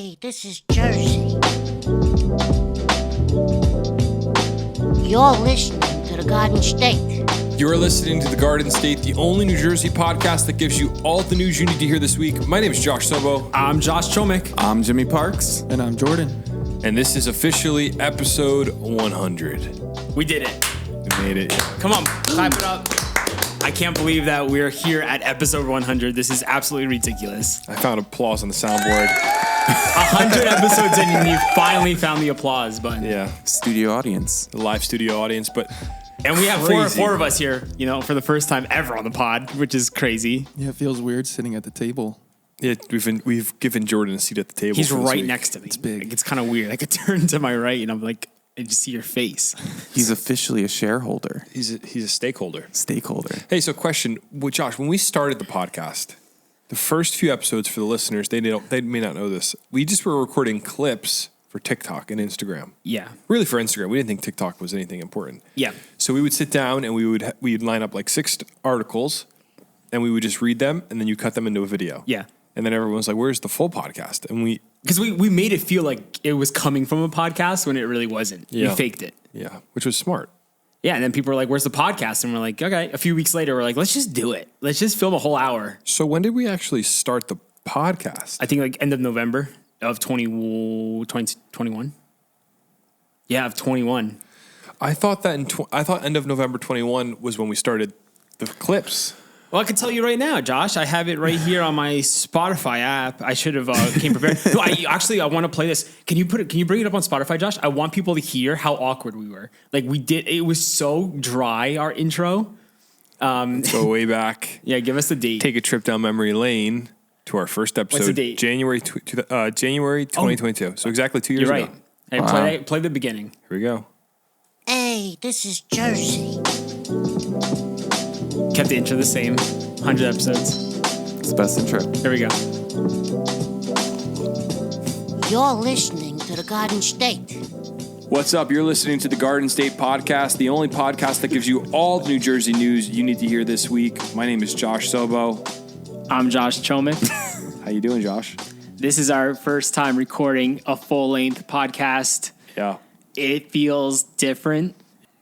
Hey, this is Jersey. You're listening to the Garden State. You're listening to The Garden State, the only New Jersey podcast that gives you all the news you need to hear this week. My name is Josh Sobo. I'm Josh Chomick. I'm Jimmy Parks. And I'm Jordan. And this is officially episode 100. We did it. We made it. Come on, clap it up. I can't believe that we're here at episode 100. This is absolutely ridiculous. I found applause on the soundboard. 100 episodes in and you finally found the applause button. Yeah. Studio audience. The live studio audience, but... And we have four of us here, for the first time ever on the pod, which is crazy. Yeah, it feels weird sitting at the table. Yeah, we've given Jordan a seat at the table. He's right next to me. It's big. Like, it's kind of weird. I could turn to my right and I'm like, I just see your face. He's officially a shareholder. He's a stakeholder. Stakeholder. Hey, so question, Josh, when we started the podcast, the first few episodes for the listeners, they may not know this. We just were recording clips for TikTok and Instagram. Yeah. Really for Instagram. We didn't think TikTok was anything important. Yeah. So we would sit down and we'd line up like 6 articles and we would just read them and then you cut them into a video. Yeah. And then everyone's like, where's the full podcast? And because we made it feel like it was coming from a podcast when it really wasn't. Yeah. We faked it. Yeah, which was smart. Yeah, and then people were like, where's the podcast? And we're like, okay. A few weeks later, we're like, let's just do it. Let's just film a whole hour. So when did we actually start the podcast? I think like end of November of 2021. Yeah, of 21. I thought that I thought end of November 21 was when we started the clips. Well, I can tell you right now, Josh. I have it right here on my Spotify app. I should have came prepared. No, I want to play this. Can you bring it up on Spotify, Josh? I want people to hear how awkward we were. Like it was so dry, our intro. Go way back. Yeah, give us the date. Take a trip down memory lane to our first episode. What's the date? January 2022. So exactly 2 years You're right. ago. Hey, Wow. play the beginning. Here we go. Hey, this is Jersey. Kept the intro the same. 100 episodes. It's the best intro. Here we go. You're listening to the Garden State. What's up? You're listening to the Garden State Podcast, the only podcast that gives you all the New Jersey news you need to hear this week. My name is Josh Sobo. I'm Josh Chomick. How you doing, Josh? This is our first time recording a full-length podcast. Yeah. It feels different.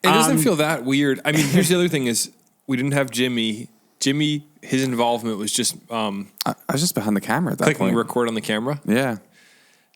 It doesn't feel that weird. I mean, here's the other thing is we didn't have Jimmy. Jimmy, his involvement was just I was just behind the camera at that clicking point. record on the camera. Yeah.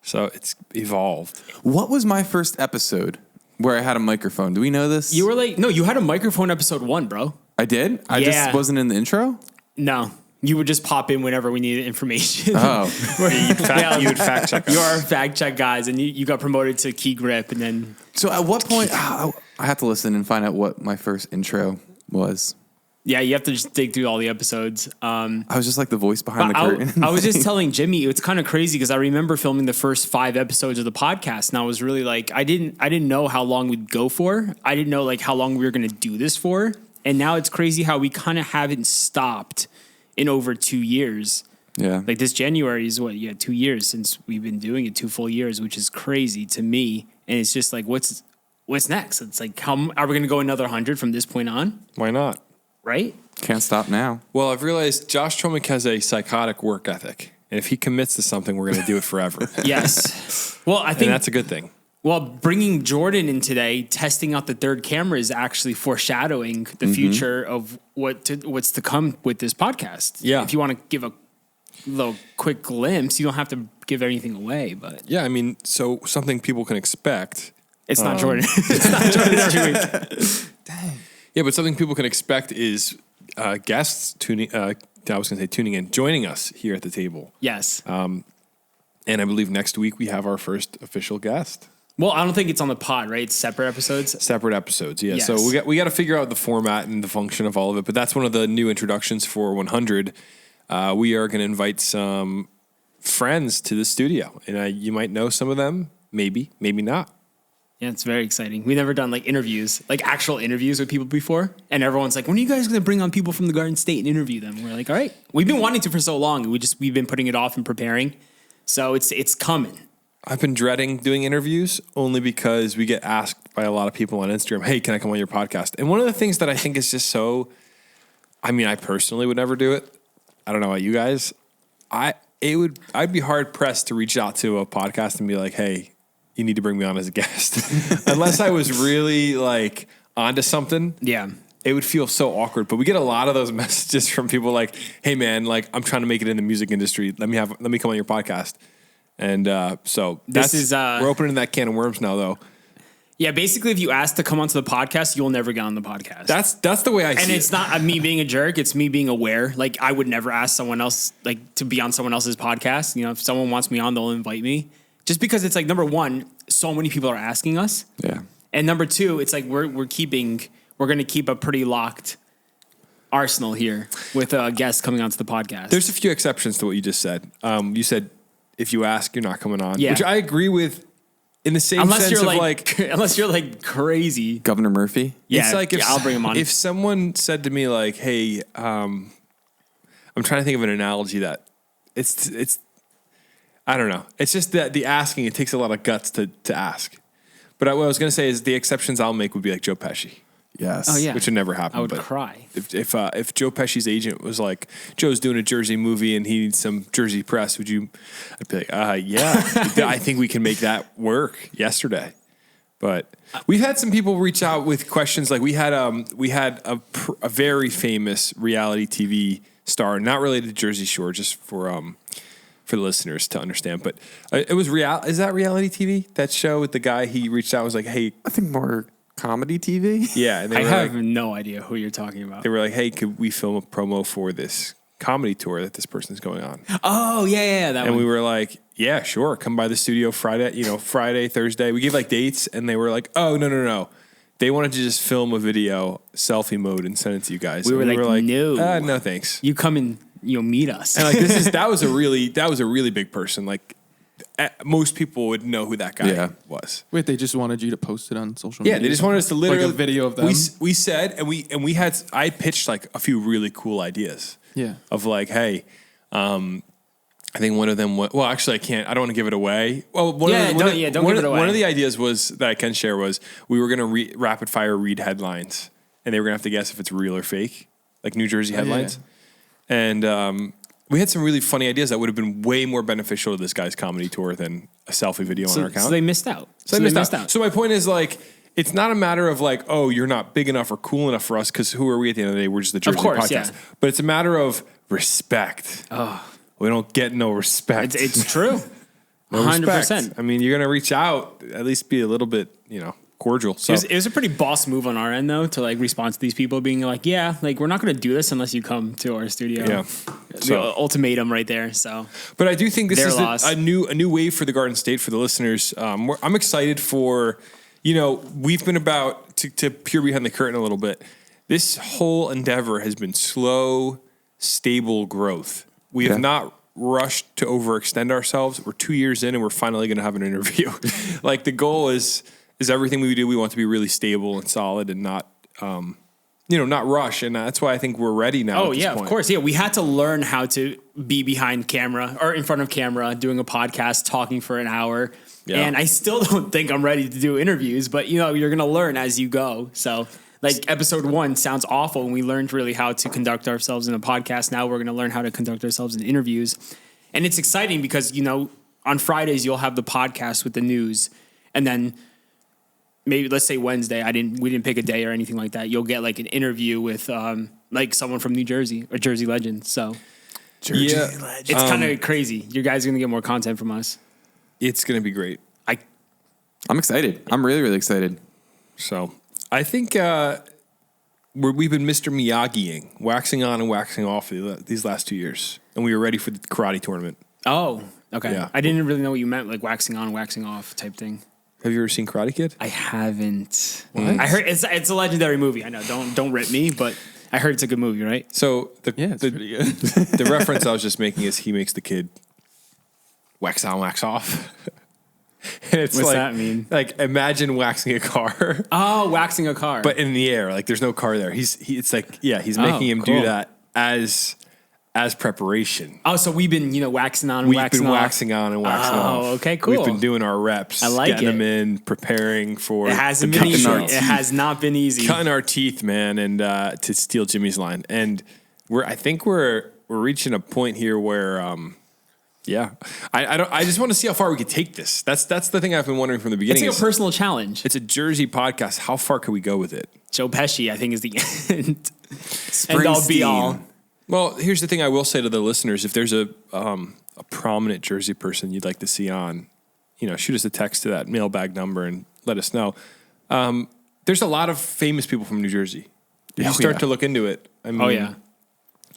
So it's evolved. What was my first episode where I had a microphone? Do we know this? You were like, no, you had a microphone episode 1, bro. I did? I Yeah. just wasn't in the intro? No. You would just pop in whenever we needed information. Oh. You would fact check us. You are fact check guys, and you got promoted to key grip, and then So at what point... I have to listen and find out what my first intro was. yeah, you have to just dig through all the episodes. I was just like the voice behind the curtain. I was just telling Jimmy, it's kind of crazy because I remember filming the first 5 episodes of the podcast, and I was really like, I didn't know how long we'd go for. I didn't know like how long we were going to do this for, and now it's crazy how we kind of haven't stopped in over 2 years. Yeah. Like this January is 2 years since we've been doing it, 2 full years, which is crazy to me. And it's just like, what's next? It's like, how are we going to go another 100 from this point on? Why not? Right? Can't stop now. Well, I've realized Josh Chomick has a psychotic work ethic. And if he commits to something, we're going to do it forever. Yes. Well, I think And that's a good thing. Well, bringing Jordan in today, testing out the third camera is actually foreshadowing the future of what's to come with this podcast. Yeah. If you want to give a little quick glimpse, you don't have to give anything away, but Yeah, I mean, so something people can expect. it's not Jordan. It's not Jordan every week. Yeah, but something people can expect is guests tuning in, joining us here at the table. Yes. And I believe next week we have our first official guest. Well, I don't think it's on the pod, right? It's separate episodes. Separate episodes, yeah. Yes. So we got to figure out the format and the function of all of it. But that's one of the new introductions for 100. We are going to invite some friends to the studio, and you might know some of them, maybe not. Yeah, it's very exciting. We've never done like interviews, like actual interviews with people before. And everyone's like, when are you guys going to bring on people from the Garden State and interview them? We're like, all right. We've been wanting to for so long. We've been putting it off and preparing. So it's coming. I've been dreading doing interviews only because we get asked by a lot of people on Instagram, hey, can I come on your podcast? And one of the things that I think is just so, I mean, I personally would never do it. I don't know about you guys. I'd be hard pressed to reach out to a podcast and be like, hey, you need to bring me on as a guest. Unless I was really like onto something. Yeah. It would feel so awkward. But we get a lot of those messages from people like, hey man, like I'm trying to make it in the music industry. Let me come on your podcast. And so we're opening that can of worms now though. Yeah, basically, if you ask to come onto the podcast, you'll never get on the podcast. That's the way I see it. And it's not me being a jerk. It's me being aware. Like, I would never ask someone else, like, to be on someone else's podcast. You know, if someone wants me on, they'll invite me. Just because it's like, number one, so many people are asking us. Yeah. And number two, it's like we're going to keep a pretty locked arsenal here with guests coming onto the podcast. There's a few exceptions to what you just said. You said, if you ask, you're not coming on. Yeah. Which I agree with. In the same sense of like unless you're like crazy. Governor Murphy. Yeah, it's like I'll bring him on. If someone said to me like, "Hey, I'm trying to think of an analogy that it's I don't know. It's just that the asking, it takes a lot of guts to ask. But what I was going to say is the exceptions I'll make would be like Joe Pesci. Yes. Oh yeah, Which would never happen. I would but cry if Joe Pesci's agent was like, Joe's doing a Jersey movie and he needs some Jersey press, would you? I'd be like, yeah, I think we can make that work yesterday. But we've had some people reach out with questions. Like we had a very famous reality TV star, not related to Jersey Shore, just for the listeners to understand. But it was Is that reality TV? That show with the guy, he reached out and was like, hey, I think more comedy TV. yeah. And I have no idea who you're talking about. they were like, hey, could we film a promo for this comedy tour that this person's going on? Oh yeah, that And one. we were like, yeah, sure. Come by the studio Friday, Thursday. We gave like dates and they were like, oh, no. They wanted to just film a video, selfie mode, and send it to you guys. We were And like, no. no thanks. You come and meet us. And like that was a really big person. Like most people would know who that guy was. Wait, they just wanted you to post it on social Yeah, media? they just wanted us to literally like a video of them. We said we had I pitched like a few really cool ideas. Yeah. Of like, hey, I think one of them well, actually I can't. I don't want to give it away. Well, don't give it away. One of the ideas was that I can share was we were going to rapid fire read headlines and they were going to have to guess if it's real or fake, like New Jersey headlines. Yeah. And we had some really funny ideas that would have been way more beneficial to this guy's comedy tour than a selfie video on our account. So they missed out. So they missed out. So my point is like, it's not a matter of like, oh, you're not big enough or cool enough for us because who are we at the end of the day? We're just the Jersey podcast. Yeah. But it's a matter of respect. Oh. We don't get no respect. It's true. No 100%. respect. I mean, you're going to reach out, at least be a little bit, cordial. So It was a pretty boss move on our end, though, to like respond to these people being like, yeah, like we're not going to do this unless you come to our studio. Yeah. The ultimatum right there. So, but I do think this Their is loss. a new wave for the Garden State for the listeners. I'm excited for, we've been about to peer behind the curtain a little bit. This whole endeavor has been slow, stable growth. We have not rushed to overextend ourselves. We're 2 years in and we're finally going to have an interview. Like the goal is everything we do, we want to be really stable and solid and not, not rush. And that's why I think we're ready now. oh yeah, of course. Yeah. We had to learn how to be behind camera or in front of camera, doing a podcast, talking for an hour. Yeah. And I still don't think I'm ready to do interviews, but you're going to learn as you go. So like episode 1 sounds awful and we learned really how to conduct ourselves in a podcast. Now we're going to learn how to conduct ourselves in interviews. And it's exciting because, on Fridays you'll have the podcast with the news and then maybe let's say Wednesday, we didn't pick a day or anything like that. You'll get like an interview with like someone from New Jersey or Jersey Legend. So Jersey Legend. It's kind of crazy. You guys are going to get more content from us. It's going to be great. I'm excited. I'm really, really excited. So I think we've been Mr. Miyagi-ing, waxing on and waxing off these last 2 years. And we were ready for the karate tournament. Oh, okay. Yeah. I didn't really know what you meant, like waxing on, waxing off type thing. Have you ever seen Karate Kid? I haven't. What? I heard it's a legendary movie. I know. Don't rip me, but I heard it's a good movie, right? So it's pretty good. the reference I was just making is he makes the kid wax on, wax off. And it's What's like, that mean? Like imagine waxing a car, Oh, waxing a car. but in the air. Like there's no car there. He's making him do cool. that as preparation. oh, so we've been waxing on and We've waxing been off. waxing on and waxing Oh, off. okay, cool. We've been doing our reps. I like getting it. them in, preparing for It hasn't the been big easy. show. It has not been easy. Cutting our teeth, man, and to steal Jimmy's line. And I think we're reaching a point here where Yeah. I just want to see how far we could take this. That's the thing I've been wondering from the beginning. It's like a personal challenge. It's a Jersey podcast. How far could we go with it? Joe Pesci, I think, is the end. And all be all. Well, here's the thing I will say to the listeners. If there's a prominent Jersey person you'd like to see on, shoot us a text to that mailbag number and let us know. There's a lot of famous people from New Jersey. If you start to look into it. I mean,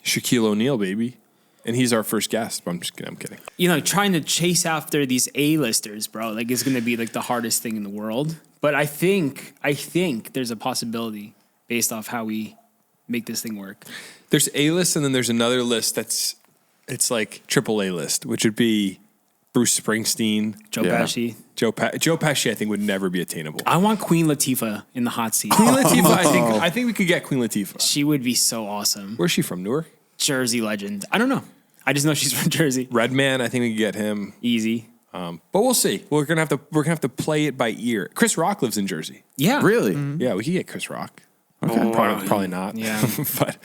Shaquille O'Neal, baby. And he's our first guest. I'm just kidding. I'm kidding. Trying to chase after these A-listers, bro, is going to be the hardest thing in the world. But I think there's a possibility based off how we make this thing work. There's A-list, and then there's another list it's like triple A list, which would be Bruce Springsteen, Joe Pesci. Joe Pesci, I think, would never be attainable. I want Queen Latifah in the hot seat. Queen Latifah, I think we could get Queen Latifah. She would be so awesome. Where's she from? Newark? Jersey legend. I don't know. I just know she's from Jersey. Redman, I think we could get him. Easy. But we'll see. We're gonna have to play it by ear. Chris Rock lives in Jersey. Yeah. Really? Yeah, we could get Chris Rock. Okay. Probably not. Yeah. But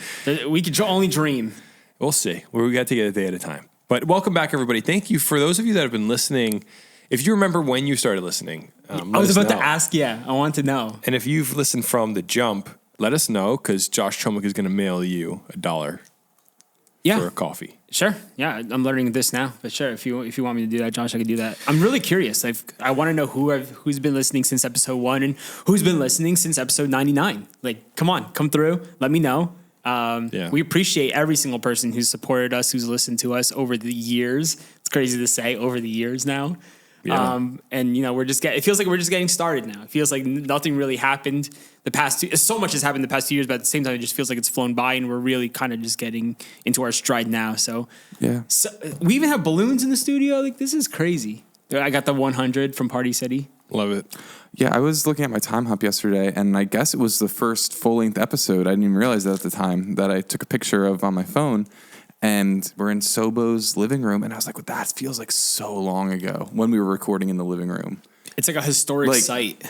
we could only dream. we'll see. We got to take it a day at a time. But welcome back, everybody. Thank you for those of you that have been listening. If you remember when you started listening, I was about to ask. Yeah, I want to know. And if you've listened from the jump, let us know because Josh Chomick is going to mail you $1 for a coffee. Sure. Yeah, I'm learning this now. But sure, if you want me to do that, Josh, I could do that. I'm really curious. I want to know who's been listening since episode 1 and who's been listening since episode 99. Come through. Let me know. We appreciate every single person who's supported us, who's listened to us over the years. It's crazy to say over the years now. Yeah. It feels like we're just getting started now. It feels like nothing really happened so much has happened the past 2 years, but at the same time, it just feels like it's flown by and we're really kind of just getting into our stride now. So, we even have balloons in the studio. This is crazy. I got the 100 from Party City. Love it. Yeah, I was looking at my time hop yesterday, and I guess it was the first full-length episode. I didn't even realize that at the time that I took a picture of on my phone. And we're in Sobo's living room, and I was like, well, that feels like so long ago when we were recording in the living room. It's like a historic site.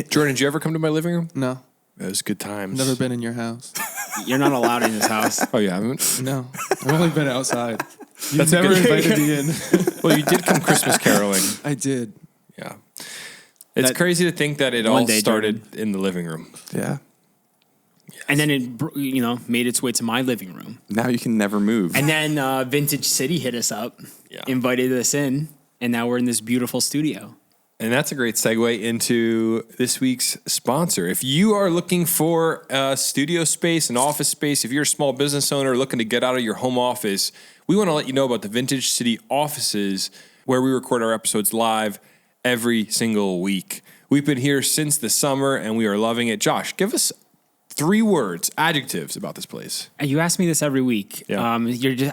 Jordan, did you ever come to my living room? No. It was good times. Never been in your house. You're not allowed in this house. Oh, you haven't? No. I've only been outside. You've never invited me in. Well, you did come Christmas caroling. I did. Yeah. It's crazy to think that it all started in the living room. Yeah. And then it, made its way to my living room. Now you can never move. And then Vintage City hit us up, invited us in, and now we're in this beautiful studio. And that's a great segue into this week's sponsor. If you are looking for a studio space, an office space, if you're a small business owner looking to get out of your home office, we want to let you know about the Vintage City offices where we record our episodes live every single week. We've been here since the summer and we are loving it. Josh, give us 3 words, adjectives about this place. And you ask me this every week. Yeah.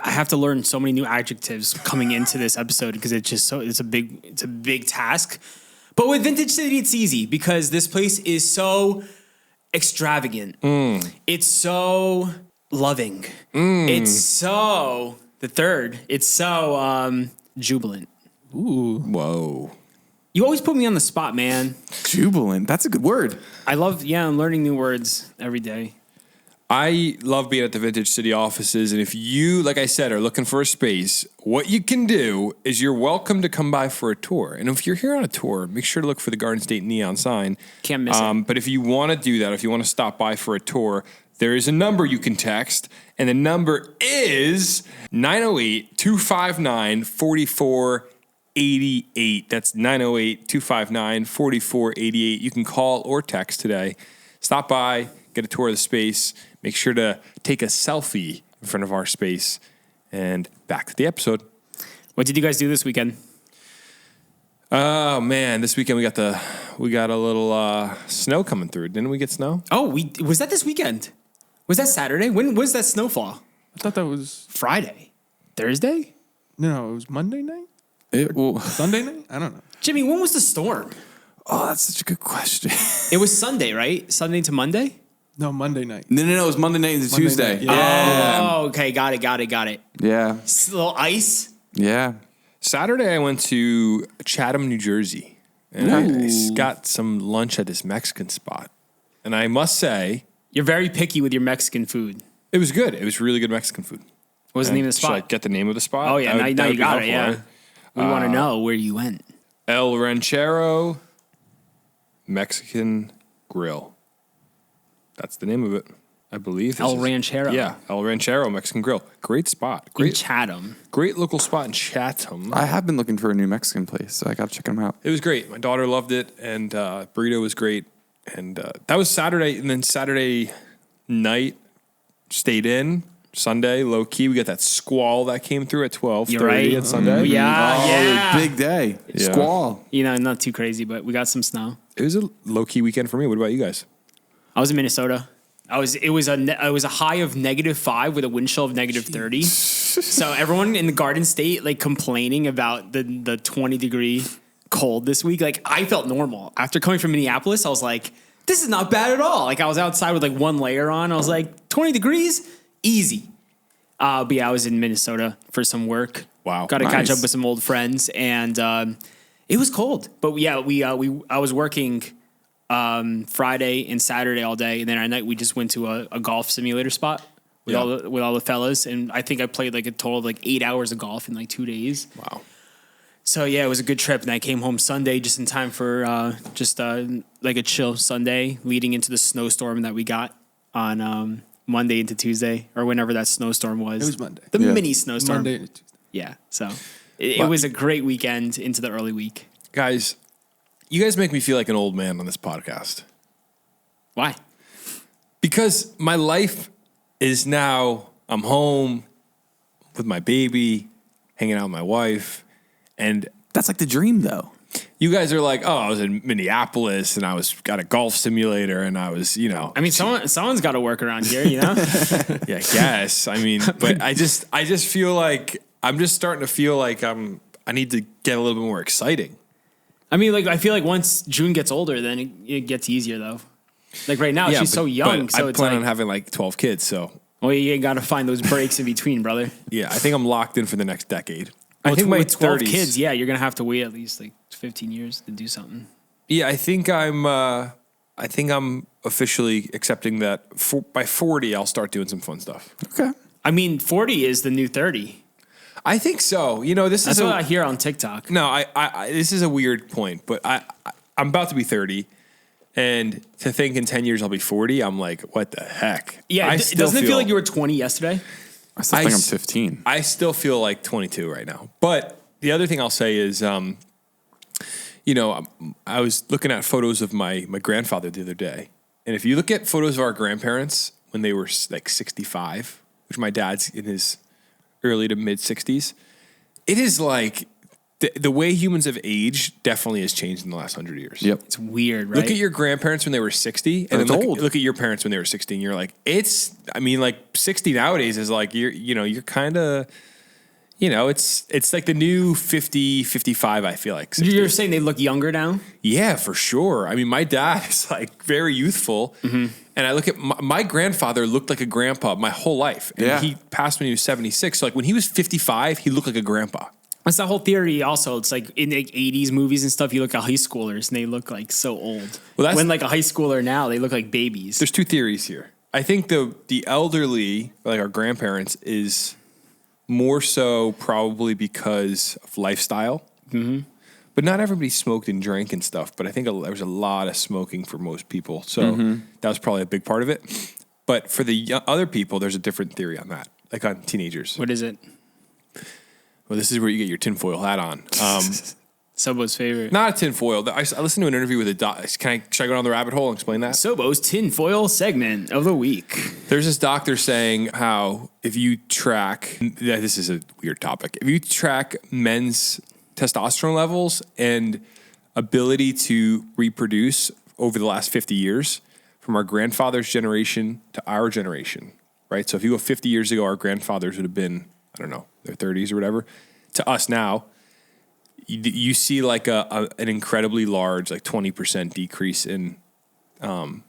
I have to learn so many new adjectives coming into this episode because it's a big task. But with Vintage City, it's easy because this place is so extravagant. It's so loving. It's so jubilant. Ooh. Whoa. You always put me on the spot, man. Jubilant. That's a good word. I'm learning new words every day. I love being at the Vintage City offices. And if you, like I said, are looking for a space, what you can do is you're welcome to come by for a tour. And if you're here on a tour, make sure to look for the Garden State neon sign. Can't miss it. But if you want to do that, if you want to stop by for a tour, there is a number you can text. And the number is 908-259-4488. That's 908-259-4488. You can call or text today. Stop by, get a tour of the space. Make sure to take a selfie in front of our space. And back to the episode. What did you guys do this weekend? Oh man, this weekend we got a little snow coming through. Didn't we get snow? Oh, was that this weekend? Was that Saturday? When was that snowfall? I thought that was Friday, Thursday. No, it was Monday night. Sunday night. I don't know. Jimmy, when was the storm? Oh, that's such a good question. It was Sunday, right? Sunday to Monday. No, Monday night. No. It was Monday night into Tuesday. Night. Yeah. Oh, okay. Got it. Yeah. A little ice. Yeah. Saturday I went to Chatham, New Jersey. And I got some lunch at this Mexican spot. And I must say, You're very picky with your Mexican food. it was good. It was really good Mexican food. What was the name of the Should I spot? get the name of the spot? Oh, yeah. Now you got it. helpful, Yeah. right? We want to know where you went. El Ranchero Mexican Grill. That's the name of it, I believe. El Ranchero. Yeah, El Ranchero Mexican Grill. Great spot. In Great, Chatham. great local spot in Chatham. I have been looking for a new Mexican place, so I got to check them out. It was great. My daughter loved it, and burrito was great. And that was Saturday, and then Saturday night stayed in. Sunday, low key, we got that squall that came through at 12:30 You're right. at Sunday. Yeah. Big day. Yeah. Squall. You know, not too crazy, but we got some snow. It was a low key weekend for me. What about you guys? I was in Minnesota. It was a high of -5 with a wind chill of -30. So everyone in the Garden State like complaining about the 20-degree cold this week. Like I felt normal after coming from Minneapolis. I was like, this is not bad at all. Like I was outside with like one layer on. I was like, 20 degrees, easy. But yeah, I was in Minnesota for some work. Wow, got to catch nice. up with some old friends, and it was cold. But yeah, I was working. Friday and Saturday all day, and then at night we just went to a golf simulator spot with all the fellas, and I think I played like a total of like 8 hours of golf in like 2 days. Wow. So yeah, it was a good trip, and I came home Sunday just in time for like a chill Sunday leading into the snowstorm that we got on Monday into Tuesday or whenever that snowstorm was. It was Monday. The Yeah. mini snowstorm. Monday to Tuesday. Yeah, so it was a great weekend into the early week. Guys, you guys make me feel like an old man on this podcast. Why? Because my life is now, I'm home with my baby, hanging out with my wife, and That's like the dream, though. you guys are like, oh, I was in Minneapolis and I got a golf simulator and I was, you know. I mean, someone's got to work around here, you know. Yeah, I guess. I mean, but I just feel like I'm just starting to feel like I need to get a little bit more exciting. I mean, like I feel like once June gets older, then it gets easier though. Like right now, she's so young, so I it's plan like, on having like 12 kids, so well, you got to find those breaks in between, brother. yeah, I think I'm locked in for the next decade. Well, I think my with 12 30s. kids, yeah, you're gonna have to wait at least like 15 years to do something. Yeah, I think I'm officially accepting that by 40 I'll start doing some fun stuff. Okay. I mean, 40 is the new 30. I think so. You know, this That's is what I hear on TikTok. no. I this is a weird point, but I'm about to be 30, and to think in 10 years I'll be 40, I'm like, what the heck? Yeah, I doesn't it feel like you were 20 yesterday? I still think I'm 15. I still feel like 22 right now. But the other thing I'll say is, you know, I was looking at photos of my grandfather the other day, and if you look at photos of our grandparents when they were like 65, which my dad's in his early to mid 60s, it is like the way humans have aged definitely has changed in the last 100 years. Yep. It's weird, right? Look at your grandparents when they were 60, and That's then old. look at your parents when they were 16. You're like, I mean, like 60 nowadays is like you're kind of, you know, it's like the new 50, 55. I feel like 60. You're saying they look younger now? Yeah, for sure. I mean, my dad is like very youthful, and I look at my grandfather looked like a grandpa my whole life, and Yeah. he passed when he was 76. So like when he was 55, he looked like a grandpa. That's the whole theory. Also, it's like in like 80s movies and stuff. You look at high schoolers and they look like so old. Well, that's- when like a high schooler now, they look like babies. There's two theories here. I think the elderly, like our grandparents, is more so probably because of lifestyle. Mm-hmm. But not everybody smoked and drank and stuff. But I think there was a lot of smoking for most people. So that was probably a big part of it. But for the other people, there's a different theory on that, like on teenagers. What is it? Well, this is where you get your tinfoil hat on. Sobo's favorite. Not a tinfoil. I listened to an interview with a doc. Should I go down the rabbit hole and explain that? Sobo's tinfoil segment of the week. There's this doctor saying how if you track, this is a weird topic, if you track men's testosterone levels and ability to reproduce over the last 50 years, from our grandfather's generation to our generation, right? So if you go 50 years ago, our grandfathers would have been, I don't know, their 30s or whatever, to us now, you see like an incredibly large, like 20% decrease in like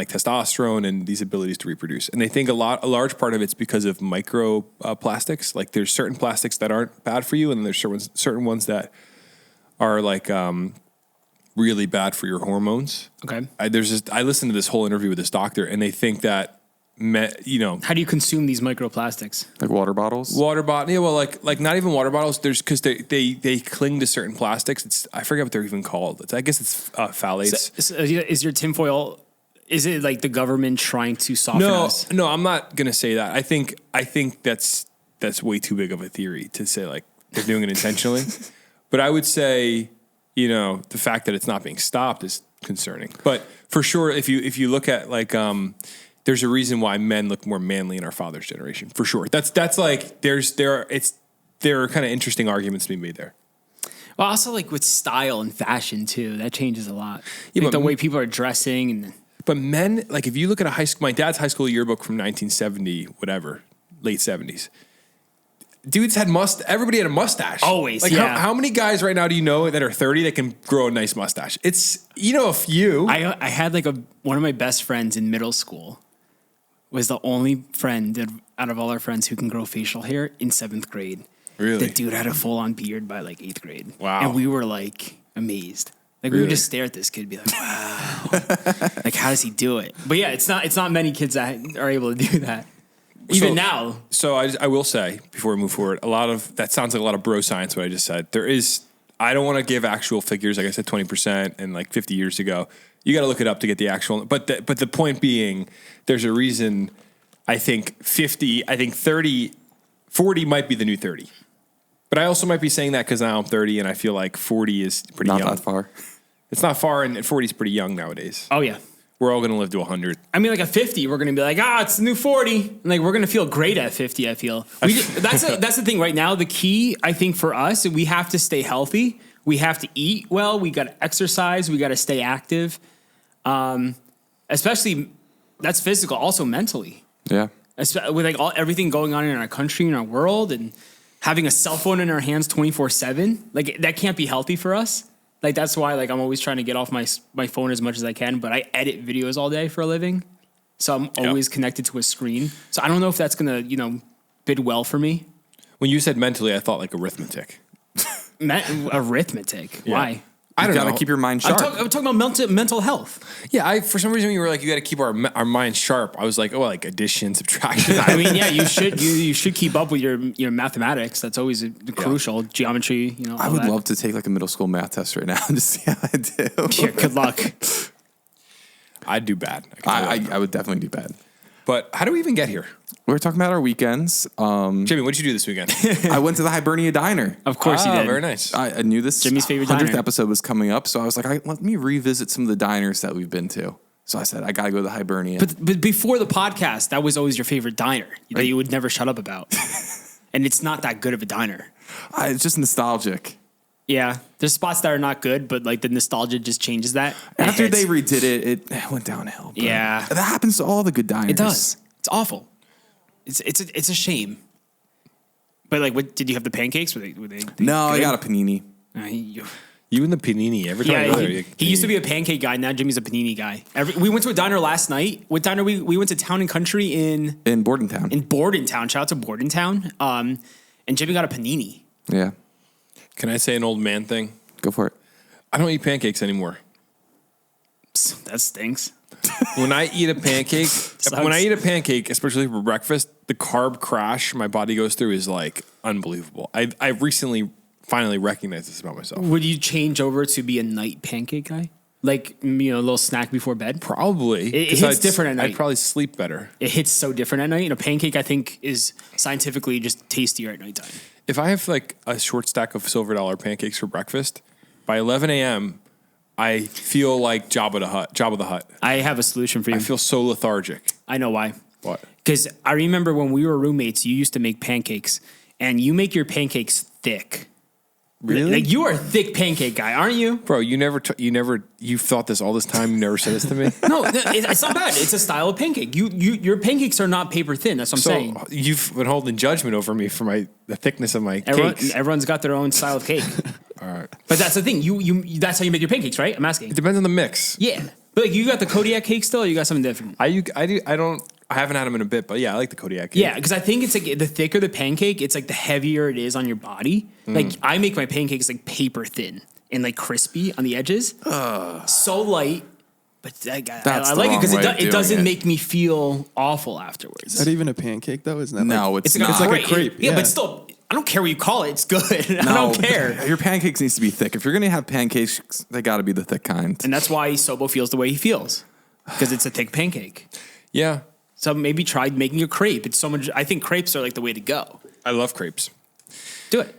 testosterone and these abilities to reproduce. And they think a large part of it's because of micro plastics. Like there's certain plastics that aren't bad for you, and then there's certain ones that are like really bad for your hormones. Okay. I listened to this whole interview with this doctor, and they think that How do you consume these microplastics? Like water bottles. water bottle. Yeah, well, like not even water bottles. There's because they cling to certain plastics. I forget what they're even called. I guess it's phthalates. So is your tinfoil? Is it like the government trying to soften us? No, I'm not gonna say that. I think that's way too big of a theory to say like they're doing it intentionally. But I would say, the fact that it's not being stopped is concerning. But for sure, if you look at like there's a reason why men look more manly in our father's generation. For sure, that's like there are kind of interesting arguments to be made there. Well, also like with style and fashion too, that changes a lot. Yeah, like but the way people are dressing and. But men, like if you look at my dad's high school yearbook from 1970, whatever, late 70s. Dudes had everybody had a mustache. Always, like yeah. How many guys right now do you know that are 30 that can grow a nice mustache? It's, a few. I had like one of my best friends in middle school was the only friend out of all our friends who can grow facial hair in 7th grade. Really? The dude had a full on beard by like 8th grade. Wow. And we were like amazed. Like we would just stare at this kid and be like, wow. Like how does he do it? But yeah, it's not many kids that are able to do that. Even now. So I will say, before we move forward, that sounds like a lot of bro science, what I just said. I don't want to give actual figures, like I said, 20% and like 50 years ago. You got to look it up to get the actual, but the point being, there's a reason I think 30, 40 might be the new 30. But I also might be saying that because now I'm 30 and I feel like 40 is pretty young. Not that far. It's not far, and 40 is pretty young nowadays. Oh yeah. We're all going to live to 100. I mean, like at 50, we're going to be like, it's the new 40. And like, we're going to feel great at 50, I feel. That's the thing right now. The key, I think, for us, we have to stay healthy. We have to eat well. We got to exercise. We got to stay active. Especially, that's physical, also mentally. Yeah. With like everything going on in our country, in our world, and having a cell phone in our hands 24/7, like that can't be healthy for us. Like that's why like I'm always trying to get off my phone as much as I can, but I edit videos all day for a living. So I'm always connected to a screen. So I don't know if that's going to, bid well for me. When you said mentally, I thought like arithmetic. Arithmetic. Yeah. Why? I don't know. Gotta keep your mind sharp. I'm talking about mental health. Yeah, for some reason you were like, you got to keep our mind sharp. I was like, like addition, subtraction. I mean, yeah, you should keep up with your mathematics. That's always crucial. Geometry, I would love to take like a middle school math test right now and just see how I do. Yeah, good luck. I'd do bad. I would definitely do bad. But how do we even get here? We were talking about our weekends. Jimmy, what'd you do this weekend? I went to the Hibernia Diner. Of course you did. Very nice. I knew this Jimmy's favorite 100th diner. episode was coming up, so I was like, let me revisit some of the diners that we've been to. So I said, I got to go to the Hibernia. But before the podcast, that was always your favorite diner that you would never shut up about. And it's not that good of a diner. It's just nostalgic. Yeah, there's spots that are not good, but like the nostalgia just changes that. After they redid it, it went downhill. But Yeah. that happens to all the good diners. It does. It's awful. It's a shame. But like, what did you have the pancakes? Were they No, I good? got a panini. You and the panini every time I go there. He used to be a pancake guy. Now Jimmy's a panini guy. We went to a diner last night. What diner we went to? Town and Country in Bordentown. In Bordentown. Shout out to Bordentown. And Jimmy got a panini. Yeah. Can I say an old man thing? Go for it. I don't eat pancakes anymore. That stinks. When I eat a pancake, especially for breakfast, the carb crash my body goes through is like unbelievable. I recently finally recognized this about myself. Would you change over to be a night pancake guy? Like, a little snack before bed? Probably. It hits different at night. I'd probably sleep better. It hits so different at night. And a pancake, I think, is scientifically just tastier at nighttime. If I have like a short stack of Silver Dollar pancakes for breakfast, by 11 a.m., I feel like Jabba the Hutt. I have a solution for you. I feel so lethargic. I know why. What? Because I remember when we were roommates, you used to make pancakes, and you make your pancakes thick. Really? Like you are a thick pancake guy, aren't you? Bro, you've thought this all this time. You never said this to me. No, it's not bad. It's a style of pancake. Your pancakes are not paper thin. That's what I'm saying. You've been holding judgment over me for the thickness of my cakes. Everyone's got their own style of cake. All right. But that's the thing. That's how you make your pancakes, right? I'm asking. It depends on the mix. Yeah. But like, you got the Kodiak cake still, or you got something different? I haven't had them in a bit, but yeah, I like the Kodiak cake. Yeah, because I think it's like the thicker the pancake, it's like the heavier it is on your body. Like I make my pancakes like paper thin and like crispy on the edges. So light, But That's I the like it wrong because way of it doing doesn't it. make me feel awful afterwards. Is that even a pancake though? Isn't that No, like, it's not. It's like a crepe. Yeah, but still, I don't care what you call it. It's good. I don't care. Your pancakes needs to be thick. If you're gonna have pancakes, they got to be the thick kind. And that's why Sobo feels the way he feels because it's a thick pancake. Yeah. So maybe try making a crepe. It's so much. I think crepes are like the way to go. I love crepes. Do it.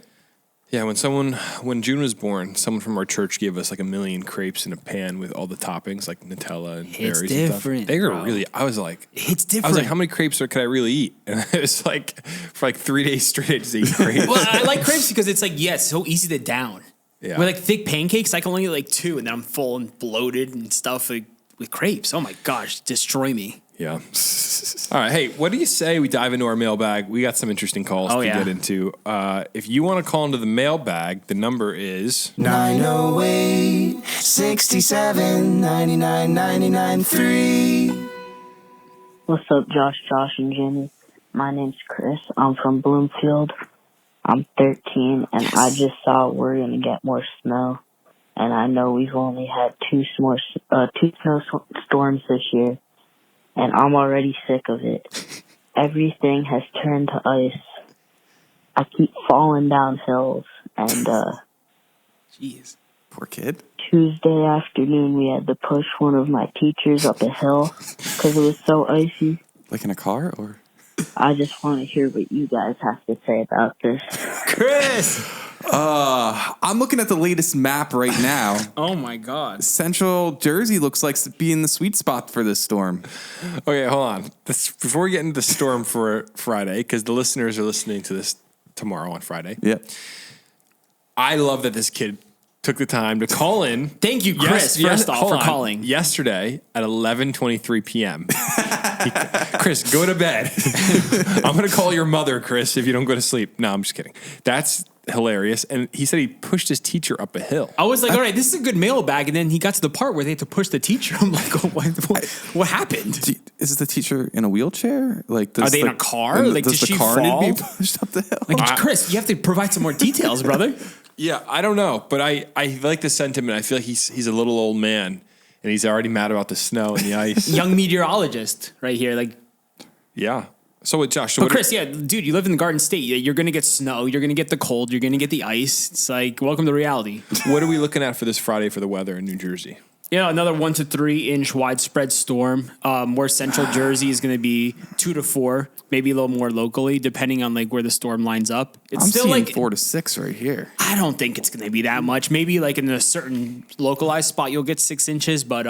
Yeah, when June was born, someone from our church gave us like 1 million crepes in a pan with all the toppings like Nutella and It's berries and stuff. different, They were bro. really. I was like, It's different. I was like, how many crepes could I really eat? And it was like for like 3 days straight, I just ate crepes. Well, I like crepes because it's like, it's so easy to down. Yeah. With like thick pancakes, I can only eat like 2 and then I'm full and bloated and stuff. Like, with crepes, oh my gosh, destroy me. Yeah. All right. Hey, what do you say we dive into our mailbag? We got some interesting calls to get into. If you want to call into the mailbag, the number is 908 67 99 99 3. What's up, Josh, and Jimmy? My name's Chris. I'm from Bloomfield. I'm 13, and I just saw we're going to get more snow. And I know we've only had two snowstorms this year, and I'm already sick of it. Everything has turned to ice. I keep falling down hills, and Jeez. Poor kid. Tuesday afternoon we had to push one of my teachers up a hill because it was so icy. Like in a car, or? I just want to hear what you guys have to say about this. Chris! I'm looking at the latest map right now. Oh my God. Central Jersey looks like to be in the sweet spot for this storm. okay. Hold on. Before we get into the storm for Friday, because the listeners are listening to this tomorrow on Friday. Yep. I love that this kid took the time to call in. Thank you, Chris, first off, hold for on. calling. Yesterday at 11:23 p.m. Chris, go to bed. I'm going to call your mother, Chris, if you don't go to sleep. No, I'm just kidding. That's hilarious. And he said he pushed his teacher up a hill. I was like, all right, this is a good mailbag. And then he got to the part where they had to push the teacher. I'm like, oh, what happened? Is the teacher in a wheelchair? Like, Are they in a car? Like, does did the she car fall? need to be pushed up the hill? Like, Chris, you have to provide some more details, brother. Yeah, I don't know. But I like the sentiment. I feel like he's a little old man. And he's already mad about the snow and the ice. Young meteorologist right here. Like, Yeah. So with Josh. but Chris, dude, you live in the Garden State. You're going to get snow. You're going to get the cold. You're going to get the ice. It's like, welcome to reality. What are we looking at for this Friday for the weather in New Jersey? Yeah, another 1 to 3 inch widespread storm. More central Jersey is going to be 2 to 4, maybe a little more locally, depending on like where the storm lines up. It's I'm still seeing like 4 to 6 right here. I don't think it's going to be that much. Maybe like in a certain localized spot, you'll get 6 inches, but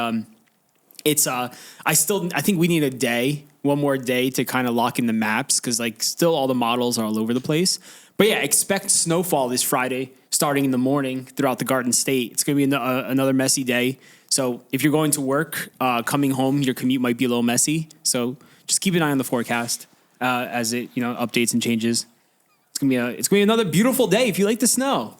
it's I think we need one more day to kind of lock in the maps because like still all the models are all over the place. But yeah, expect snowfall this Friday, starting in the morning throughout the Garden State. It's going to be another messy day. So if you're going to work, coming home, your commute might be a little messy. So just keep an eye on the forecast as it updates and changes. It's gonna be another beautiful day if you like the snow.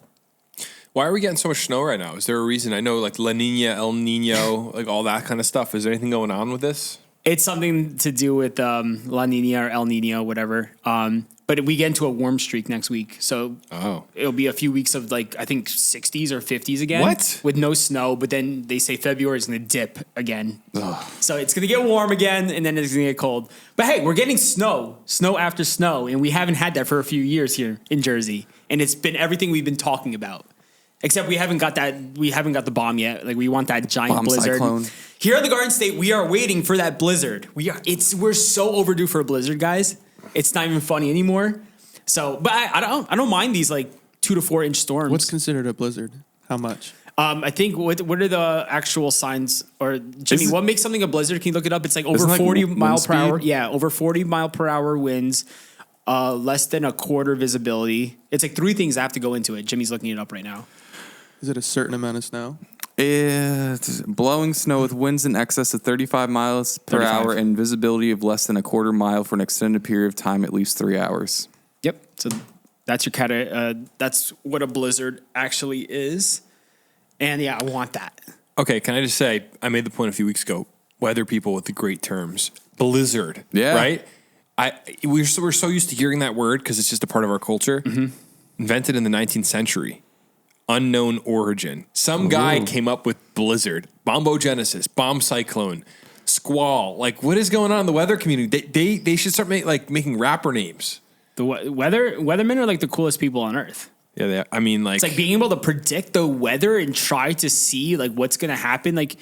Why are we getting so much snow right now? Is there a reason? I know like La Nina, El Nino, like all that kind of stuff. Is there anything going on with this? It's something to do with La Nina or El Nino, whatever. But we get into a warm streak next week. So it'll be a few weeks of like, I think 60s or 50s again. What? With no snow. But then they say February is going to dip again. So it's going to get warm again and then it's going to get cold. But hey, we're getting snow after snow. And we haven't had that for a few years here in Jersey. And it's been everything we've been talking about. Except we haven't got the bomb yet. Like we want that giant Bomb blizzard. cyclone. Here at the Garden State, we are waiting for that blizzard. We're so overdue for a blizzard, guys. It's not even funny anymore. So, but I don't mind these like 2 to 4 inch storms. What's considered a blizzard? How much? I think what are the actual signs? Or Jimmy, what makes something a blizzard? Can you look it up? It's like over Isn't it like 40 wind mile per hour. speed? Yeah, over 40 mile per hour winds. Less than a quarter visibility. It's like 3 things I have to go into it. Jimmy's looking it up right now. Is it a certain amount of snow? It's blowing snow with winds in excess of 35 miles per 35. hour and visibility of less than a quarter mile for an extended period of time, at least 3 hours. Yep. So that's your that's what a blizzard actually is. And yeah, I want that. Okay, can I just say, I made the point a few weeks ago, weather people with the great terms, blizzard, Yeah. right? We're so used to hearing that word because it's just a part of our culture. Invented in the 19th century. unknown origin. Some guy came up with blizzard, bombogenesis, bomb cyclone, squall. Like, what is going on in the weather community? They should start making rapper names. The weathermen are like the coolest people on earth. Yeah, I mean, like, It's like being able to predict the weather and try to see like what's going to happen. Like,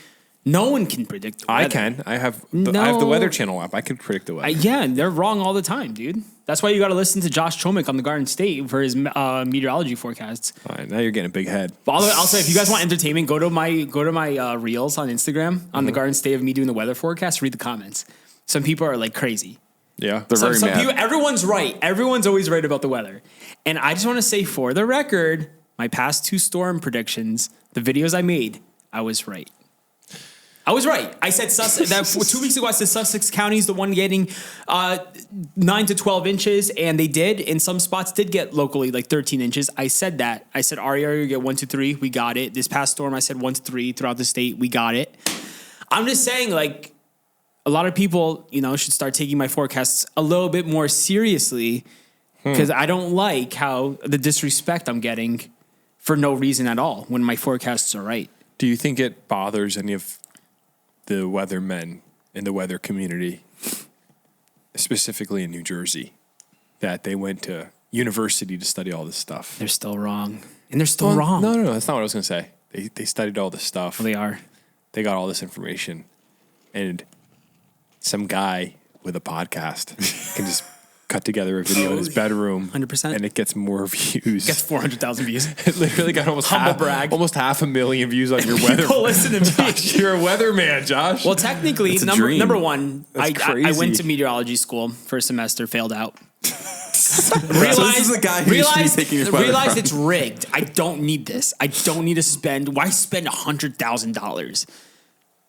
no one can predict the weather. I can. I have the Weather Channel app. I can predict the weather. Yeah, and they're wrong all the time, dude. That's why you got to listen to Josh Chomick on the Garden State for his meteorology forecasts. All right, now you're getting a big head. But also, if you guys want entertainment, go to my reels on Instagram on the Garden State of me doing the weather forecast. Read the comments. Some people are like crazy. Yeah, They're very mad. People, everyone's right. Everyone's always right about the weather. And I just want to say, for the record, my past 2 storm predictions, the videos I made, I was right. I said Sussex. 2 weeks ago, I said Sussex County is the one getting 9 to 12 inches, and they did. In some spots, did get locally like 13 inches. I said that. I said our area get 1 to 3. We got it. This past storm, I said 1 to 3 throughout the state. We got it. I'm just saying, like, a lot of people, should start taking my forecasts a little bit more seriously, because I don't like how the disrespect I'm getting for no reason at all when my forecasts are right. Do you think it bothers any of the weathermen in the weather community, specifically in New Jersey, that they went to university to study all this stuff? They're still wrong. And they're still wrong. No, that's not what I was going to say. They studied all this stuff. Well, they are. They got all this information. And some guy with a podcast can just cut together a video in his bedroom. 100%. And it gets more views. Gets 400,000 views. It literally got almost brag. almost 500,000 views on your weather. People listen to me. You're a weatherman, Josh. Well, technically, dream. number one, I crazy. went to meteorology school for a semester, failed out. So this is the guy who should be taking your weather realized from. it's rigged. I don't need this. I don't need to spend. Why spend $100,000?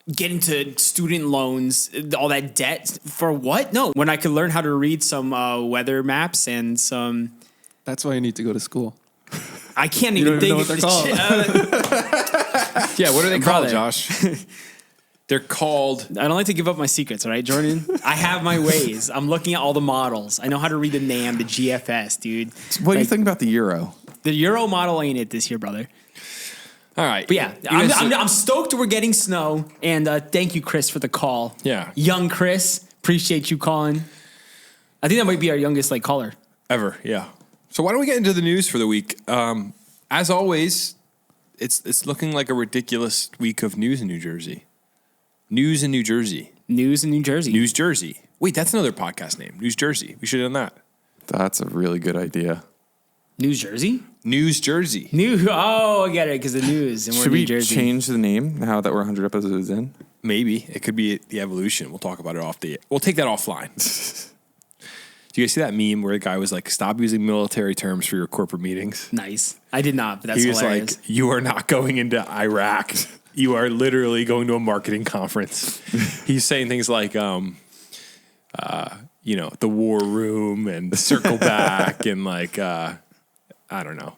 Get into student loans, all that debt for what? No, when I could learn how to read some weather maps and some. That's why you need to go to school. I can't You even don't even think. know what they're called. Yeah, what are they called, Brother. Josh? They're called. I don't like to give up my secrets, all right, Jordan? I have my ways. I'm looking at all the models. I know how to read the NAM, the GFS, dude. What do you think about the Euro? The Euro model ain't it this year, brother. All right. But yeah, I'm stoked we're getting snow. And thank you, Chris, for the call. Yeah. Young Chris, appreciate you calling. I think that might be our youngest caller. Ever, yeah. So why don't we get into the news for the week? As always, it's looking like a ridiculous week of news in New Jersey. News in New Jersey. News in New Jersey. News Jersey. Wait, that's another podcast name. News Jersey. We should have done that. That's a really good idea. News Jersey? News Jersey. I get it, because the news. And we're Should New we Jersey. change the name now that we're 100 episodes in? Maybe. It could be the evolution. We'll talk about it we'll take that offline. Do you guys see that meme where the guy was like, stop using military terms for your corporate meetings? Nice. I did not, but that's He was hilarious. like, you are not going into Iraq. You are literally going to a marketing conference. He's saying things like, the war room and circle back and like, I don't know.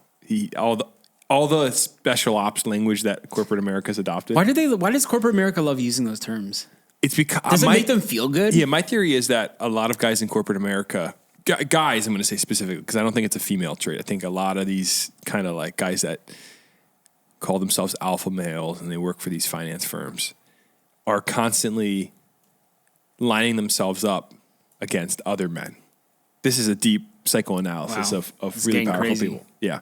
All the special ops language that corporate America's adopted. Why does corporate America love using those terms? It's because Does it make them feel good? Yeah, my theory is that a lot of guys in corporate America, guys, I'm going to say specifically, because I don't think it's a female trait. I think a lot of these kind of like guys that call themselves alpha males and they work for these finance firms are constantly lining themselves up against other men. This is a deep psychoanalysis Wow. of It's really getting powerful crazy. people. Yeah.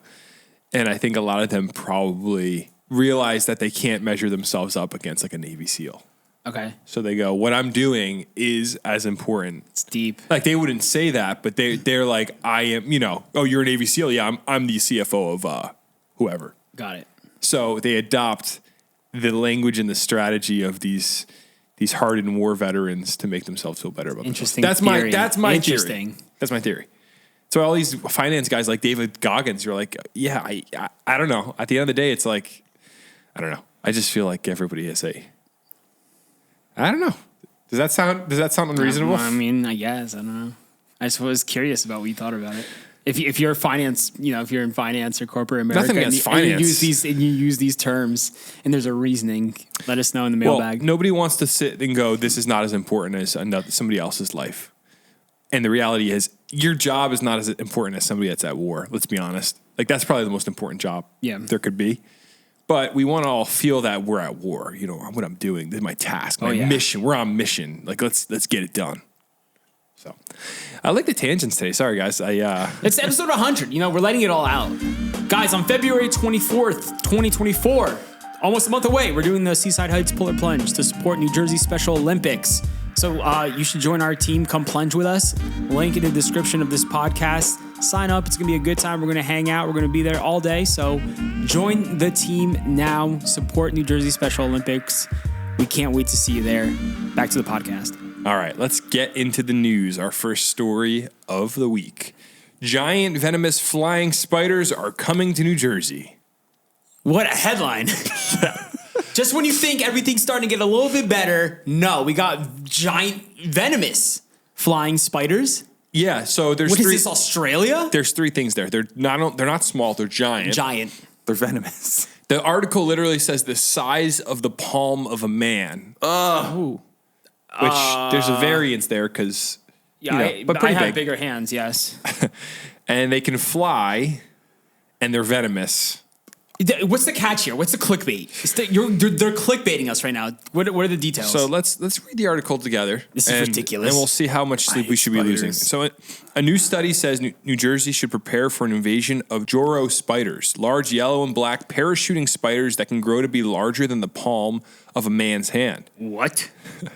And I think a lot of them probably realize that they can't measure themselves up against like a Navy SEAL. Okay. So they go, what I'm doing is as important. It's deep. Like they wouldn't say that, but they're like, I am, oh, you're a Navy SEAL. Yeah, I'm the CFO of whoever. Got it. So they adopt the language and the strategy of these hardened war veterans to make themselves feel better about Interesting themselves. theory. That's my Interesting. theory. That's my theory. So all these finance guys like David Goggins, you're like, yeah, I don't know. At the end of the day, it's like, I don't know. I just feel like everybody is I don't know. Does that sound unreasonable? I mean, I guess. I don't know. I just was curious about what you thought about it. If you're finance, if you're in finance or corporate America, Nothing against and you finance. use these terms, and there's a reasoning, let us know in the mailbag. Well, nobody wants to sit and go, this is not as important as somebody else's life. And the reality is, your job is not as important as somebody that's at war. Let's be honest. Like that's probably the most important job Yeah. there could be. But we want to all feel that we're at war. You know what I'm doing. This is my task, my mission. We're on mission. Like let's get it done. So I like the tangents today. Sorry guys. It's episode 100. You know, we're letting it all out. Guys, on February 24th, 2024, almost a month away, we're doing the Seaside Heights Puller Plunge to support New Jersey Special Olympics. So you should join our team. Come plunge with us. Link in the description of this podcast. Sign up. It's going to be a good time. We're going to hang out. We're going to be there all day. So join the team now. Support New Jersey Special Olympics. We can't wait to see you there. Back to the podcast. All right, let's get into the news. Our first story of the week. Giant venomous flying spiders are coming to New Jersey. What a headline. Just when you think everything's starting to get a little bit better, no, we got giant venomous flying spiders. Yeah, so there's What is three. this, Australia? There's three things there. They're not small. They're giant. Giant. They're venomous. The article literally says the size of the palm of a man. Which there's a variance there because Yeah, but I pretty have big. bigger hands, yes. And they can fly, and they're venomous. What's the catch here? What's the clickbait? They're clickbaiting us right now. What are the details? So let's read the article together. This is ridiculous. And we'll see how much sleep we should be losing. So a new study says New Jersey should prepare for an invasion of Juro spiders, large yellow and black parachuting spiders that can grow to be larger than the palm of a man's hand. What?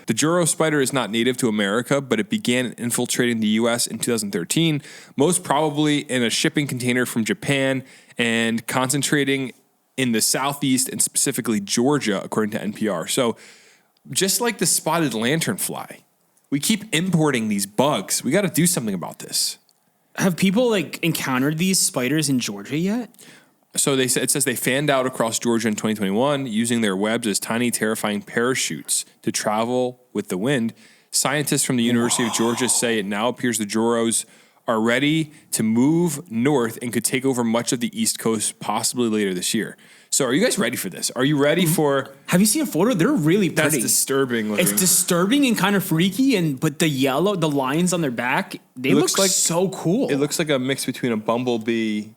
The Juro spider is not native to America, but it began infiltrating the U.S. in 2013, most probably in a shipping container from Japan and concentrating in the southeast and specifically Georgia, according to NPR. So just like the spotted lanternfly, we keep importing these bugs. We got to do something about this. Have people encountered these spiders in Georgia yet? So it says they fanned out across Georgia in 2021 using their webs as tiny, terrifying parachutes to travel with the wind. Scientists from the University of Georgia say it now appears the Juros are ready to move north and could take over much of the East Coast possibly later this year. So are you guys ready for this? Are you ready for... Have you seen a photo? They're really pretty. That's disturbing looking. It's disturbing and kind of freaky, but the lines on their back, they look so cool. It looks like a mix between a bumblebee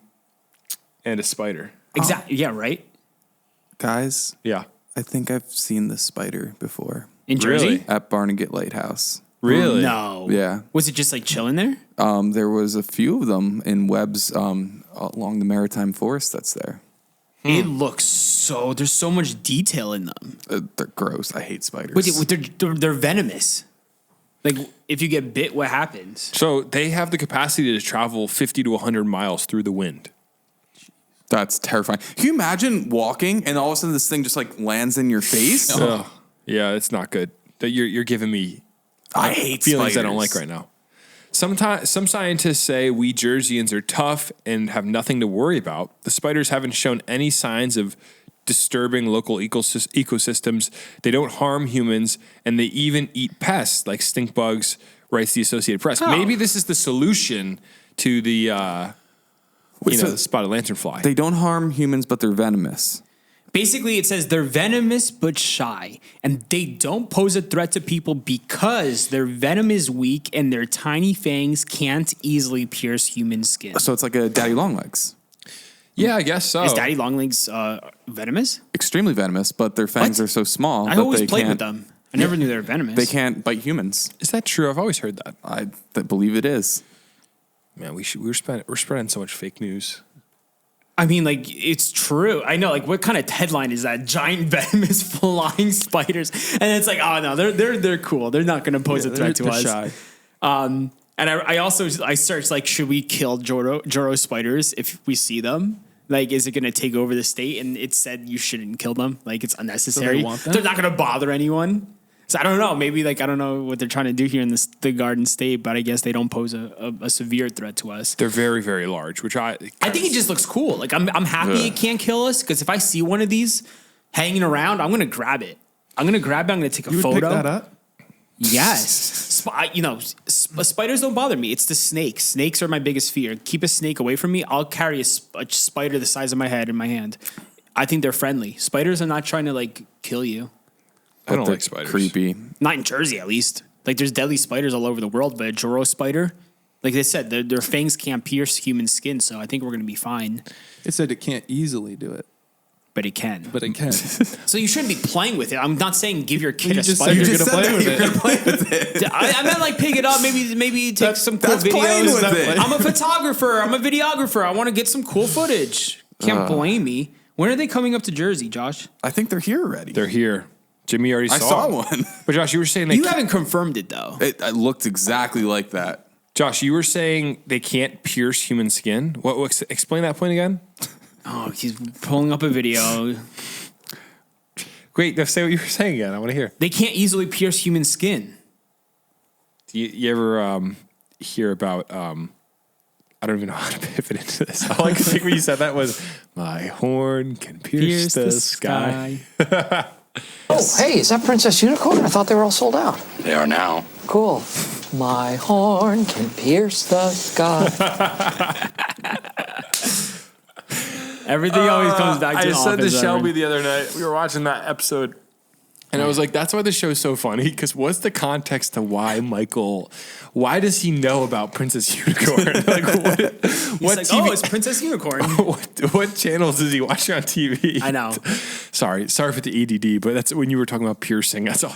and a spider. Exactly. Yeah, right? Guys, Yeah. I think I've seen this spider before In Jersey? Really? at Barnegat Lighthouse. Really? No. Yeah. Was it just chilling there? There was a few of them in webs along the maritime forest that's there. It looks so... There's so much detail in them. They're gross. I hate spiders. But they're venomous. Like, if you get bit, what happens? So they have the capacity to travel 50 to 100 miles through the wind. That's terrifying. Can you imagine walking and all of a sudden this thing just lands in your face? Ugh. Yeah, it's not good. You're giving me I hate feelings spiders. I don't like right now. Sometimes some scientists say we Jerseyans are tough and have nothing to worry about. The spiders haven't shown any signs of disturbing local ecosystems. They don't harm humans, and they even eat pests like stink bugs, writes the Associated Press. Maybe this is the solution to the the spotted lanternfly. They don't harm humans, but they're venomous. Basically, it says they're venomous but shy, and they don't pose a threat to people because their venom is weak and their tiny fangs can't easily pierce human skin. So it's like a daddy longlegs. Yeah, I guess so. Is daddy longlegs venomous? Extremely venomous, but their fangs What? are so small I that always they played can't, with them. I never knew they were venomous. They can't bite humans. Is that true? I've always heard that. I believe it is. Man, we're spreading so much fake news. I mean, it's true. I know. What kind of headline is that? Giant venomous flying spiders, and it's oh no, they're cool. They're not going to pose a threat to us. Shy. And I searched should we kill Juro spiders if we see them? Is it going to take over the state? And it said you shouldn't kill them. It's unnecessary. want them? They're not going to bother anyone. So I don't know. Maybe I don't know what they're trying to do here in the Garden State, but I guess they don't pose a severe threat to us. They're very, very large, which I think it just looks cool. I'm happy it can't kill us because if I see one of these hanging around, I'm gonna grab it. I'm gonna take a You would photo. pick that up? Yes. Spiders don't bother me. It's the snakes. Snakes are my biggest fear. Keep a snake away from me. I'll carry a spider the size of my head in my hand. I think they're friendly. Spiders are not trying to kill you. I don't They're like spiders. Creepy. Not in Jersey, at least. There's deadly spiders all over the world, but a Juro spider, Like they said, their fangs can't pierce human skin, so I think we're going to be fine. It said it can't easily do it, But it can. but it can. So you shouldn't be playing with it. I'm not saying give your kid You a just spider. said you're going to play with it. I meant like pick it up, maybe take some cool that's playing videos. with it. I'm a photographer. I'm a videographer. I want to get some cool footage. Can't blame me. When are they coming up to Jersey, Josh? I think they're here already. They're here. Jimmy already I saw one. But Josh, you were saying You haven't confirmed it though. It looked exactly like that. Josh, you were saying they can't pierce human skin. What explain that point again? Oh, he's pulling up a video. Great, say what you were saying again. I want to hear. They can't easily pierce human skin. Do you ever hear about? I don't even know how to pivot into this. All I could think when you said that was, "My horn can pierce the sky." Oh, hey, is that Princess Unicorn? I thought they were all sold out. They are now. Cool. My horn can pierce the sky. Everything always comes back to I said to Office, Shelby Evan. the other night, we were watching that episode, and I was like, that's why the show's so funny, because what's the context to why why does he know about Princess Unicorn? Like, what He's TV? like, it's Princess Unicorn. what channels is he watching on TV? I know. Sorry for the EDD, but that's when you were talking about piercing. That's all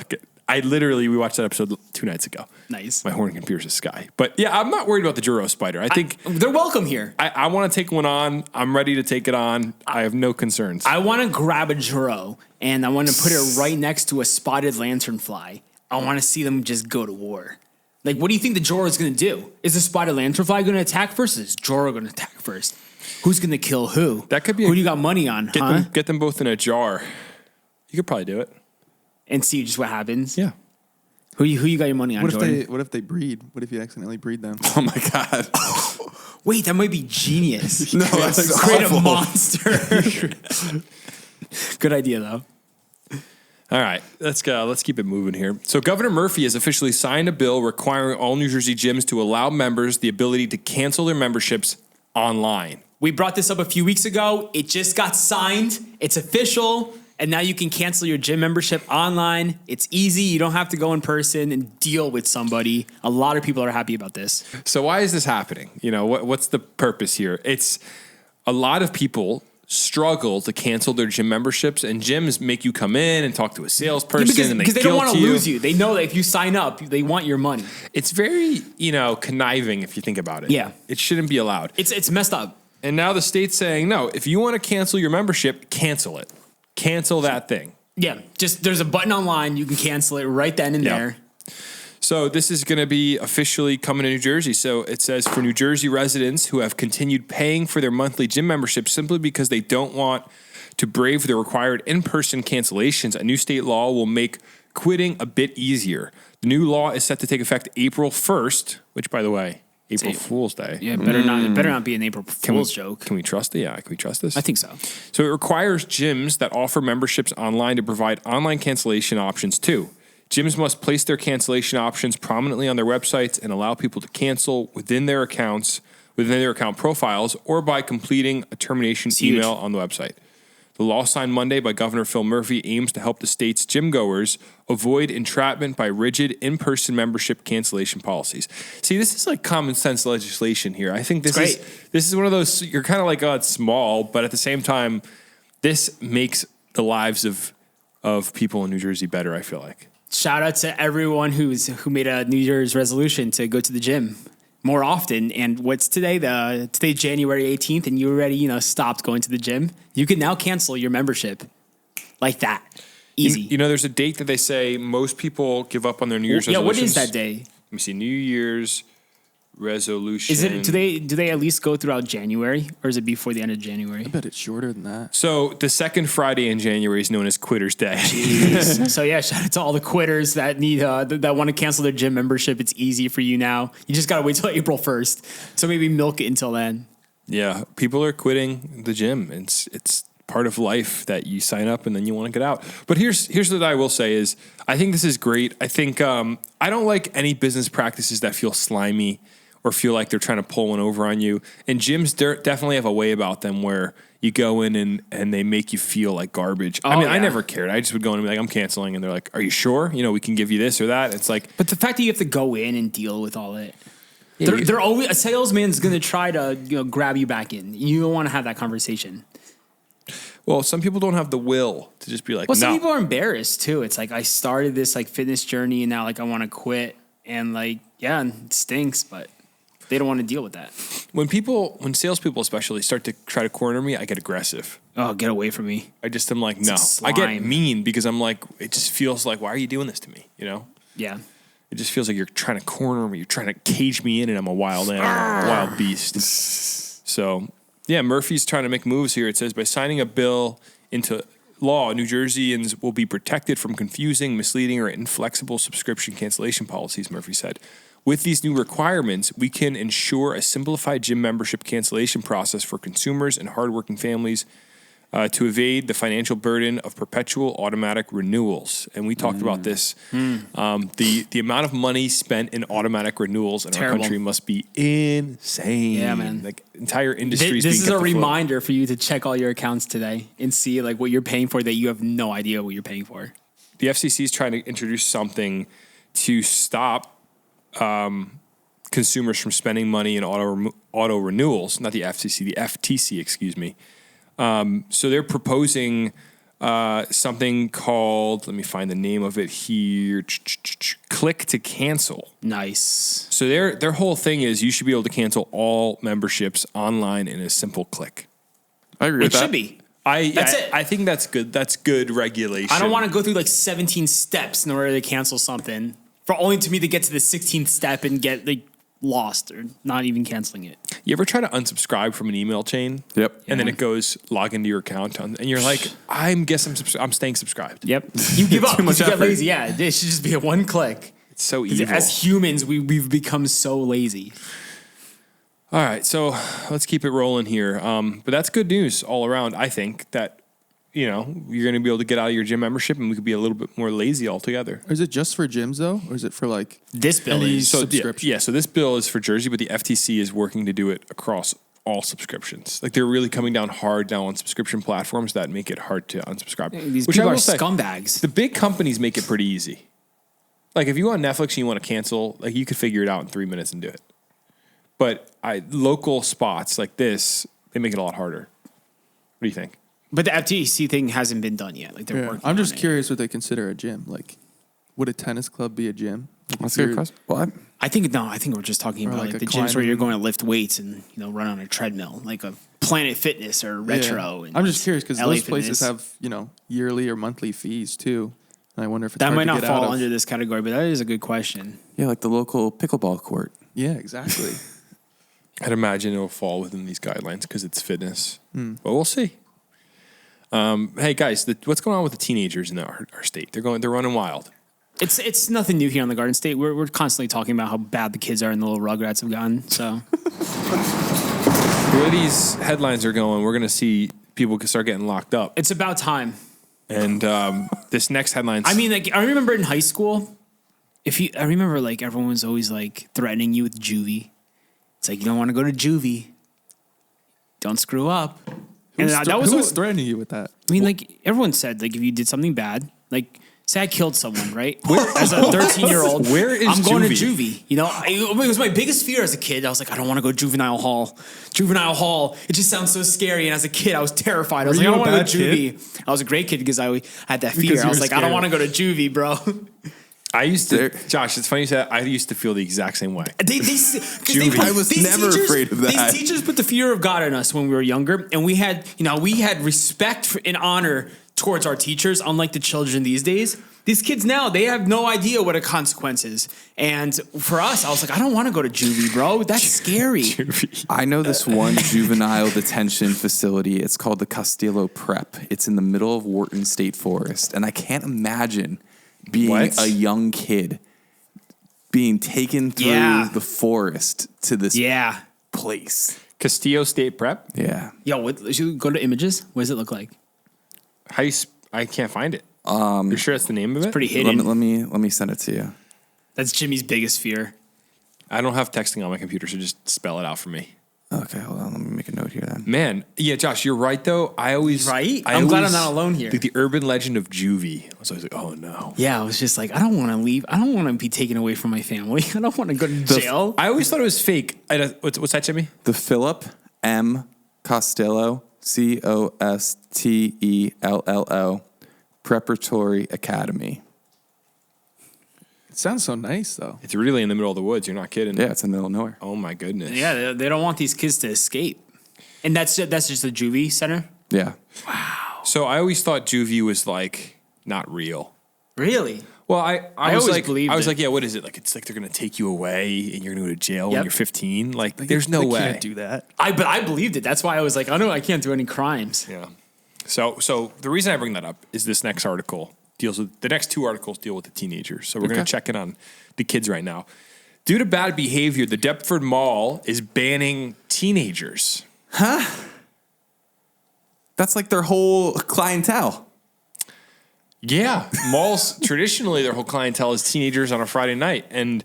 we watched that episode 2 nights ago. Nice. My horn can pierce the sky. But yeah, I'm not worried about the Juro Spider. I think They're welcome here. I want to take one on. I'm ready to take it on. I have no concerns. I want to grab a Juro and I want to put it right next to a spotted lanternfly. I want to see them just go to war. Like, what do you think the Joro is going to do? Is the spotted lanternfly going to attack first? Or is Joro going to attack first? Who's going to kill who? That could be. Who do you got money on? Get them both in a jar. You could probably do it. And see just what happens. Yeah. Who you got your money on, Jordan? What if they breed? What if you accidentally breed them? Oh my god. Wait, that might be genius. No, that's Create awful. a monster. Good idea, though. All right, let's go. Let's keep it moving here. So Governor Murphy has officially signed a bill requiring all New Jersey gyms to allow members the ability to cancel their memberships online. We brought this up a few weeks ago. It just got signed. It's official. And now you can cancel your gym membership online. It's easy. You don't have to go in person and deal with somebody. A lot of people are happy about this. So why is this happening? You know, what's the purpose here? It's a lot of people struggle to cancel their gym memberships, and gyms make you come in and talk to a salesperson, because they don't want to lose you. They know that if you sign up, they want your money. It's very, conniving if you think about it. Yeah. It shouldn't be allowed. It's messed up. And now the state's saying, no, if you want to cancel your membership, cancel it. Cancel that thing. Yeah, just there's a button online. You can cancel it right then and there. So this is going to be officially coming to New Jersey. So it says for New Jersey residents who have continued paying for their monthly gym membership simply because they don't want to brave the required in-person cancellations, a new state law will make quitting a bit easier. The new law is set to take effect April 1st, which, by the way, April Fool's Day. Yeah, better not be an April Fool's joke. Can we trust it? Yeah, can we trust this? I think so. So it requires gyms that offer memberships online to provide online cancellation options too. Gyms must place their cancellation options prominently on their websites and allow people to cancel within their account profiles or by completing a termination email on the website. The law signed Monday by Governor Phil Murphy aims to help the state's gym goers avoid entrapment by rigid in-person membership cancellation policies. See, this is like common sense legislation here. I think this is one of those, you're kind of like, oh, it's small, but at the same time, this makes the lives of people in New Jersey better, I feel like. Shout out to everyone who made a New Year's resolution to go to the gym more often. And what's today? Today's January 18th, and you already stopped going to the gym. You can now cancel your membership like that. Easy. There's a date that they say most people give up on their New Year's resolutions. Yeah, what is that day? Let me see. New Year's resolution. Is it? Do they at least go throughout January, or is it before the end of January? I bet it's shorter than that. So the second Friday in January is known as Quitter's Day. So yeah, shout out to all the quitters that need that want to cancel their gym membership. It's easy for you now. You just gotta wait till April 1st. So maybe milk it until then. Yeah, people are quitting the gym. It's part of life that you sign up and then you want to get out. But here's what I will say is I think this is great. I think I don't like any business practices that feel slimy or feel like they're trying to pull one over on you. And gyms definitely have a way about them where you go in and they make you feel like garbage. I never cared. I just would go in and be like, I'm canceling. And they're like, are you sure? We can give you this or that. It's like. But the fact that you have to go in and deal with all it. They're always a salesman's going to try to grab you back in. You don't want to have that conversation. Well, some people don't have the will to just be like, Well, no. some people are embarrassed too. It's like I started this like fitness journey and now like I want to quit and like it stinks, but they don't want to deal with that. When salespeople especially start to try to corner me, I get aggressive. Oh, get away from me! I'm like, no. Slime. I get mean because I'm like, it just feels like, why are you doing this to me? Yeah. It just feels like you're trying to corner me. You're trying to cage me in, and I'm a wild animal, a wild beast. So, yeah, Murphy's trying to make moves here. It says by signing a bill into law, New Jerseyans will be protected from confusing, misleading, or inflexible subscription cancellation policies, Murphy said. With these new requirements, we can ensure a simplified gym membership cancellation process for consumers and hardworking families to evade the financial burden of perpetual automatic renewals. And we talked about this. The amount of money spent in automatic renewals in our country must be insane. Yeah, man. Like entire industries. This is a reminder for you to check all your accounts today and see like what you're paying for that you have no idea what you're paying for. The FCC is trying to introduce something to stop consumers from spending money in auto renewals. Not the FCC, the FTC, excuse me. So they're proposing something called, let me find the name of it here, click to cancel. Nice. So their whole thing is you should be able to cancel all memberships online in a simple click. I agree with that. It should be. That's it. I think that's good. That's good regulation. I don't want to go through like 17 steps in order to cancel something for only to me to get to the 16th step and get like lost or not even canceling it. You ever try to unsubscribe from an email chain? Yep. And then it goes log into your account and you're like, I'm staying subscribed. Yep. You give up. Too much You get effort. lazy. Yeah. It should just be a one click. It's so evil. As humans, we've become so lazy. All right, so let's keep it rolling here. But that's good news all around. I think that, you're going to be able to get out of your gym membership and we could be a little bit more lazy altogether. Or is it just for gyms though, or is it for like This bill any is. subscription? Yeah, so this bill is for Jersey, but the FTC is working to do it across all subscriptions. Like they're really coming down hard now on subscription platforms that make it hard to unsubscribe. These Which people I are will say, scumbags. the big companies make it pretty easy. Like if you go on Netflix and you want to cancel, like you could figure it out in 3 minutes and do it. But local spots like this, they make it a lot harder. What do you think? But the FTC thing hasn't been done yet. Like they're working. I'm just on it. curious what they consider a gym. Like, would a tennis club be a gym? Like, That's if a you're- good question. What? I think we're just talking Or about like like a the gyms where you're climbing- going to lift weights and run on a treadmill, like a Planet Fitness or Retro. Yeah. And I'm just curious because LA those places Fitness. have yearly or monthly fees too. And I wonder if it's That hard might to not get out fall of. under this category, but that is a good question. Yeah, like the local pickleball court. Yeah, exactly. I'd imagine it'll fall within these guidelines because it's fitness. But we'll see. Hey guys, what's going on with the teenagers in our state? They're running wild. It's nothing new here on the Garden State. We're constantly talking about how bad the kids are and the little Rugrats have gotten. So The way these headlines are going, we're going to see people start getting locked up. it's about time. And this next headline. I mean, like I remember in high school, I remember like everyone was always like threatening you with juvie. It's like you don't want to go to juvie. Don't screw up. Who was was threatening you with that? I mean, like everyone said, like if you did something bad, like say I killed someone, right? As a 13-year-old, Where is I'm going to juvie? juvie. It was my biggest fear as a kid. I was like, I don't want to go to juvenile hall. Juvenile hall. It just sounds so scary. And as a kid, I was terrified. I was Were like, I you don't a want to go bad to juvie. I was a great kid because I had that fear. Because I you was were like, I don't scared. want to go to juvie, bro. I used to, Josh, it's funny you said that. I used to feel the exact same way. I was never afraid of that. These teachers put the fear of God in us when we were younger, and we had respect and honor towards our teachers, unlike the children these days. These kids now, they have no idea what a consequence is. And for us, I was like, I don't want to go to juvie, bro. That's scary. I know this one juvenile detention facility. It's called the Castillo Prep. It's in the middle of Wharton State Forest. And I can't imagine being a young kid being taken through the forest to this place. Castillo State Prep? Yeah. Yo, should we go to images? What does it look like? I can't find it. You're sure that's the name of it? Pretty hidden. Let me send it to you. That's Jimmy's biggest fear. I don't have texting on my computer, so just spell it out for me. Okay, hold on. Let me make a note here then. Man, yeah, Josh, you're right though. Right? I'm glad I'm not alone here. Like the urban legend of juvie. I was always like, oh no. Yeah, I was just like, I don't want to leave. I don't want to be taken away from my family. I don't want to go to jail. I always thought it was fake. What's that, Jimmy? The Philip M. Costello, Costello, Preparatory Academy. It sounds so nice, though. It's really in the middle of the woods. You're not kidding. Yeah, it's in the middle of nowhere. Oh my goodness. Yeah, they don't want these kids to escape. And that's just a juvie center? Yeah. So I always thought juvie was like not real. Really? Well, I was always like, believed I was it. like, yeah, what is it? Like, it's like they're going to take you away and you're going to go to jail when Yep. you're 15. Like, there's no They way. can't do that. But I believed it. That's why I was like, oh no, I can't do any crimes. Yeah. So the reason I bring that up is this next article deals with the next two articles deal with the teenagers. So we're going to check in on the kids right now. Due to bad behavior, the Deptford Mall is banning teenagers. That's like their whole clientele. Yeah, malls traditionally their whole clientele is teenagers on a Friday night, and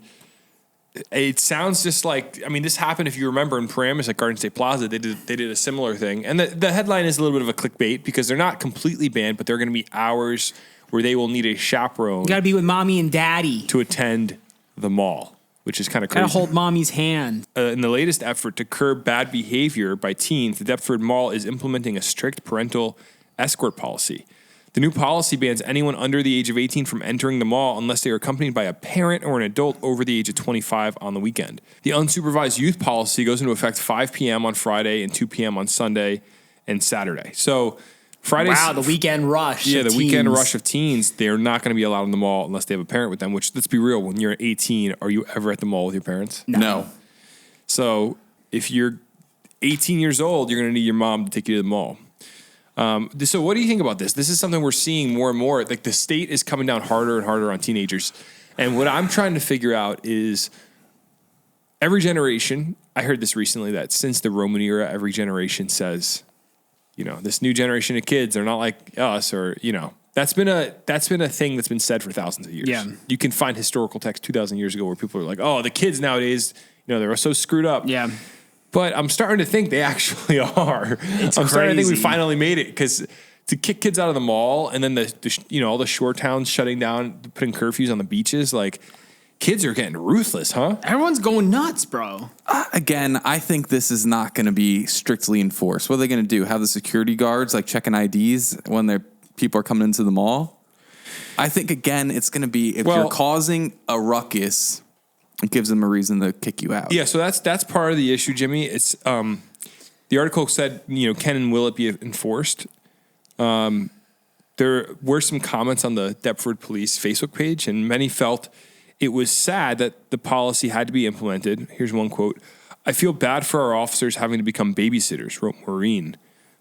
it sounds just like this happened if you remember in Paramus at Garden State Plaza. They did a similar thing, and the headline is a little bit of a clickbait because they're not completely banned, but there are going to be hours where they will need a chaperone You got to be with mommy and daddy. to attend the mall, which is kind of crazy. Got to hold mommy's hand. In the latest effort to curb bad behavior by teens, the Deptford Mall is implementing a strict parental escort policy. The new policy bans anyone under the age of 18 from entering the mall unless they are accompanied by a parent or an adult over the age of 25 on the weekend. The unsupervised youth policy goes into effect 5 p.m. on Friday and 2 p.m. on Sunday and Saturday. So Fridays... Wow, the weekend rush. Yeah, of the weekend teens. rush of teens, they're not going to be allowed in the mall unless they have a parent with them, which, let's be real, when you're 18, are you ever at the mall with your parents? No. So if you're 18 years old, you're going to need your mom to take you to the mall. So what do you think about this? This is something we're seeing more and more. Like the state is coming down harder and harder on teenagers. And what I'm trying to figure out is every generation, I heard this recently, that since the Roman era, every generation says, this new generation of kids, they're not like us, or, that's been a thing that's been said for thousands of years. Yeah. You can find historical text 2,000 years ago where people are like, oh, the kids nowadays, they're so screwed up. Yeah. But I'm starting to think they actually are. I'm starting to think we finally made it, because to kick kids out of the mall and then all the shore towns shutting down, putting curfews on the beaches, like kids are getting ruthless, huh? Everyone's going nuts, bro. Again, I think this is not going to be strictly enforced. What are they going to do? Have the security guards like checking IDs when people are coming into the mall? I think, again, it's going to be if you're causing a ruckus, it gives them a reason to kick you out. Yeah, so that's part of the issue, Jimmy. It's the article said, can and will it be enforced? There were some comments on the Deptford Police Facebook page, and many felt it was sad that the policy had to be implemented. Here's one quote: "I feel bad for our officers having to become babysitters," wrote Maureen.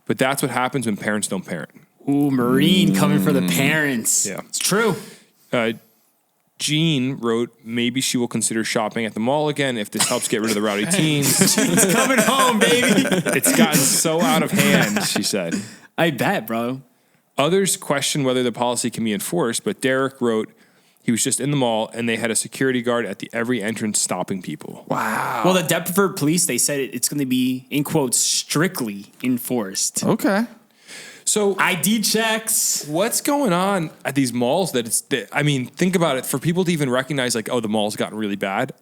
"But that's what happens when parents don't parent." Ooh, Marine coming for the parents. Yeah. It's true. Jean wrote, "Maybe she will consider shopping at the mall again if this helps get rid of the rowdy teens." It's coming home, baby. It's gotten so out of hand, she said. I bet, bro. Others question whether the policy can be enforced, but Derek wrote he was just in the mall and they had a security guard at every entrance stopping people. Wow. Well, the Deptford Police, they said it's going to be, in quotes, strictly enforced. Okay. So ID checks. what's going on at these malls think about it, for people to even recognize like, oh, the mall's gotten really bad.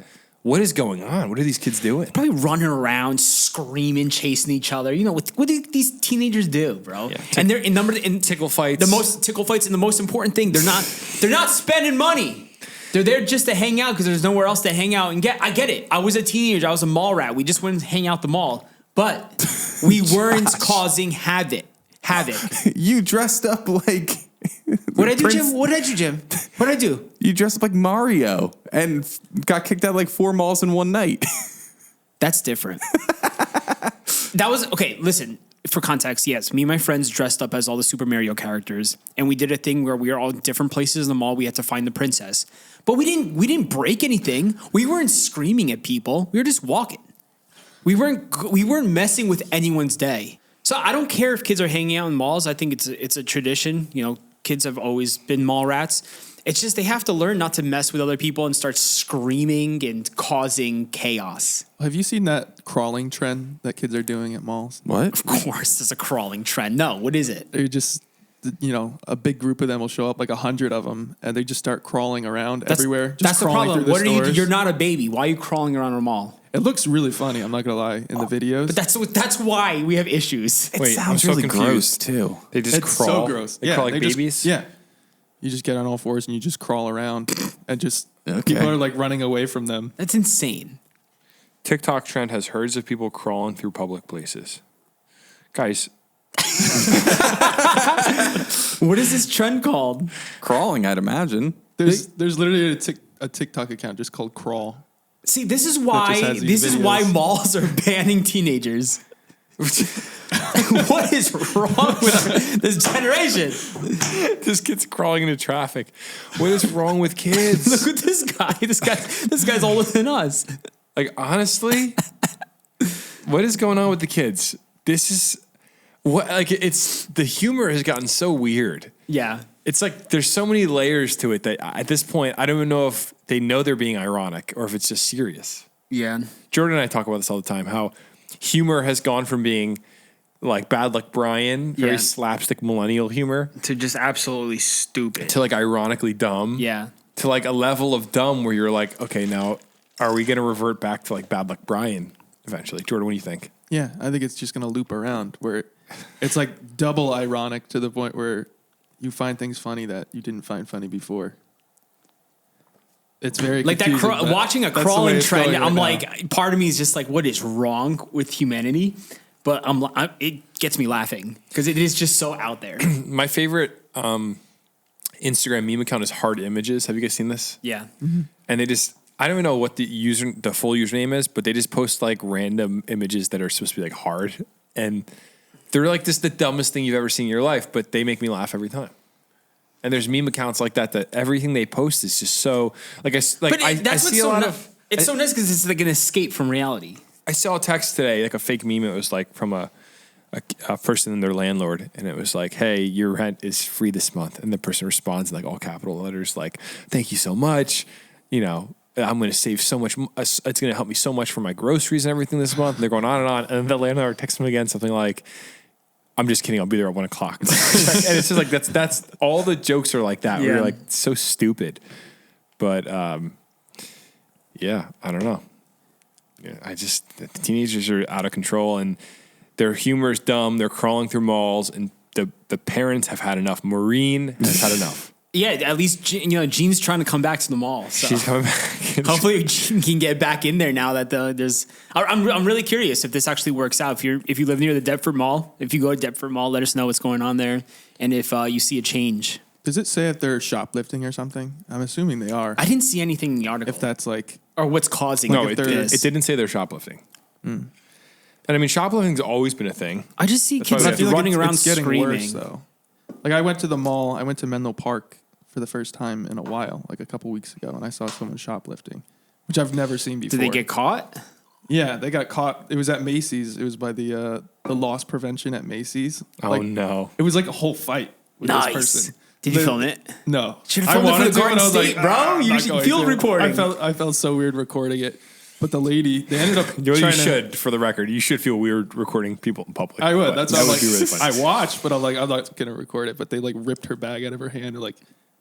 What is going on? What are these kids doing? Probably running around, screaming, chasing each other. What do these teenagers do, bro? Yeah. And they're in Tickle fights. The most tickle fights, and the most important thing, they're not spending money. They're there just to hang out because there's nowhere else to hang out and get. I get it. I was a teenager. I was a mall rat. We just went to hang out the mall, but we weren't causing havoc. You dressed up like... What did I do, Jim? What did I do? You dressed up like Mario and got kicked out like 4 malls in one night. That's different. That was okay. Listen, for context, yes, me and my friends dressed up as all the Super Mario characters, and we did a thing where we were all in different places in the mall. We had to find the princess, but we didn't break anything. We weren't screaming at people. We were just walking. We weren't messing with anyone's day. So I don't care if kids are hanging out in malls. I think it's a tradition. kids have always been mall rats. It's just they have to learn not to mess with other people and start screaming and causing chaos. Have you seen that crawling trend that kids are doing at malls? What? Of course, there's a crawling trend. No, what is it? They're just, a big group of them will show up, like 100 of them, and they just start crawling around everywhere. Just That's the crawling problem. through What are you? stores. You're not a baby. Why are you crawling around a mall? It looks really funny. I'm not gonna lie in the videos. But that's why we have issues. It Wait, I'm sounds so really confused. gross too. They just It's crawl. so gross. They crawl like they just- babies. yeah. You just get on all fours and you just crawl around and just Okay. people are like running away from them. That's insane. TikTok trend has herds of people crawling through public places. Guys, What is this trend called? Crawling, I'd imagine. There's literally a TikTok account just called Crawl. See, this is just why has these videos. malls are banning teenagers. What is wrong with this generation? this kid's crawling into traffic. What is wrong with kids? Look at this guy. This guy's older than us. Like, honestly, what is going on with the kids? This is what, like, it's the humor has gotten so weird. Yeah. It's like there's so many layers to it that at this point, I don't even know if they know they're being ironic or if it's just serious. Yeah. Jordan and I talk about this all the time, how humor has gone from being like Bad Luck Brian, very Yeah. slapstick millennial humor, To just absolutely stupid. to like ironically dumb. Yeah. To like a level of dumb where you're like, okay, now are we going to revert back to like Bad Luck Brian eventually? Jordan, what do you think? Yeah, I think it's just gonna loop around where it's like double ironic to the point where you find things funny that you didn't find funny before. It's very Like that confusing, but watching a that's the way crawling it's trend, going right I'm now. like, part of me is just like, what is wrong with humanity? But it gets me laughing because it is just so out there. My favorite Instagram meme account is Hard Images. Have you guys seen this? Yeah. And they just, I don't even know what the full username is, but they just post like random images that are supposed to be like hard. And they're like just the dumbest thing you've ever seen in your life, but they make me laugh every time. And there's meme accounts like that everything they post is just so like I see a lot of. It's so nice because it's like an escape from reality. I saw a text today, like a fake meme. It was like from a person and their landlord, and it was like, "Hey, your rent is free this month." And the person responds in like all capital letters, like, "Thank you so much. You know, I'm going to save so much. It's going to help me so much for my groceries and everything this month." And they're going on and on. And then the landlord texts them again, something like, "I'm just kidding. I'll be there at 1:00." And it's just like that's all the jokes are like that. Where Yeah. you're like so stupid, but yeah, I don't know. Yeah, the teenagers are out of control and their humor is dumb. They're crawling through malls and the parents have had enough. Maureen has had enough. Yeah, at least Jean's trying to come back to the mall. So. She's coming back. Hopefully, Jean can get back in there now that there's. I'm really curious if this actually works out. If you live near the Deptford Mall, if you go to Deptford Mall, let us know what's going on there, and if you see a change. Does it say if they're shoplifting or something? I'm assuming they are. I didn't see anything in the article. If that's like or what's causing No, if it this. didn't say they're shoplifting. And I mean, shoplifting's always been a thing. I just see That's kids why I feel like running around it's getting screaming. worse though. Like I went to the mall. I went to Menlo Park for the first time in a while, like a couple weeks ago, and I saw someone shoplifting, which I've never seen before. Did they get caught? Yeah, they got caught. It was at Macy's. It was by the loss prevention at Macy's. Oh, Like, no. It was like a whole fight with this Nice. person. Did you The- film it? No. Should've filmed it for the Garden State, bro. I'm You not should going field to. reporting. I felt so weird recording it. But the lady, they ended up You trying should, for the record, you should feel weird recording people in public. I would. But That's that what I'm would like. be really funny. I watched, but I'm like, I'm not gonna record it. But they like ripped her bag out of her hand, and like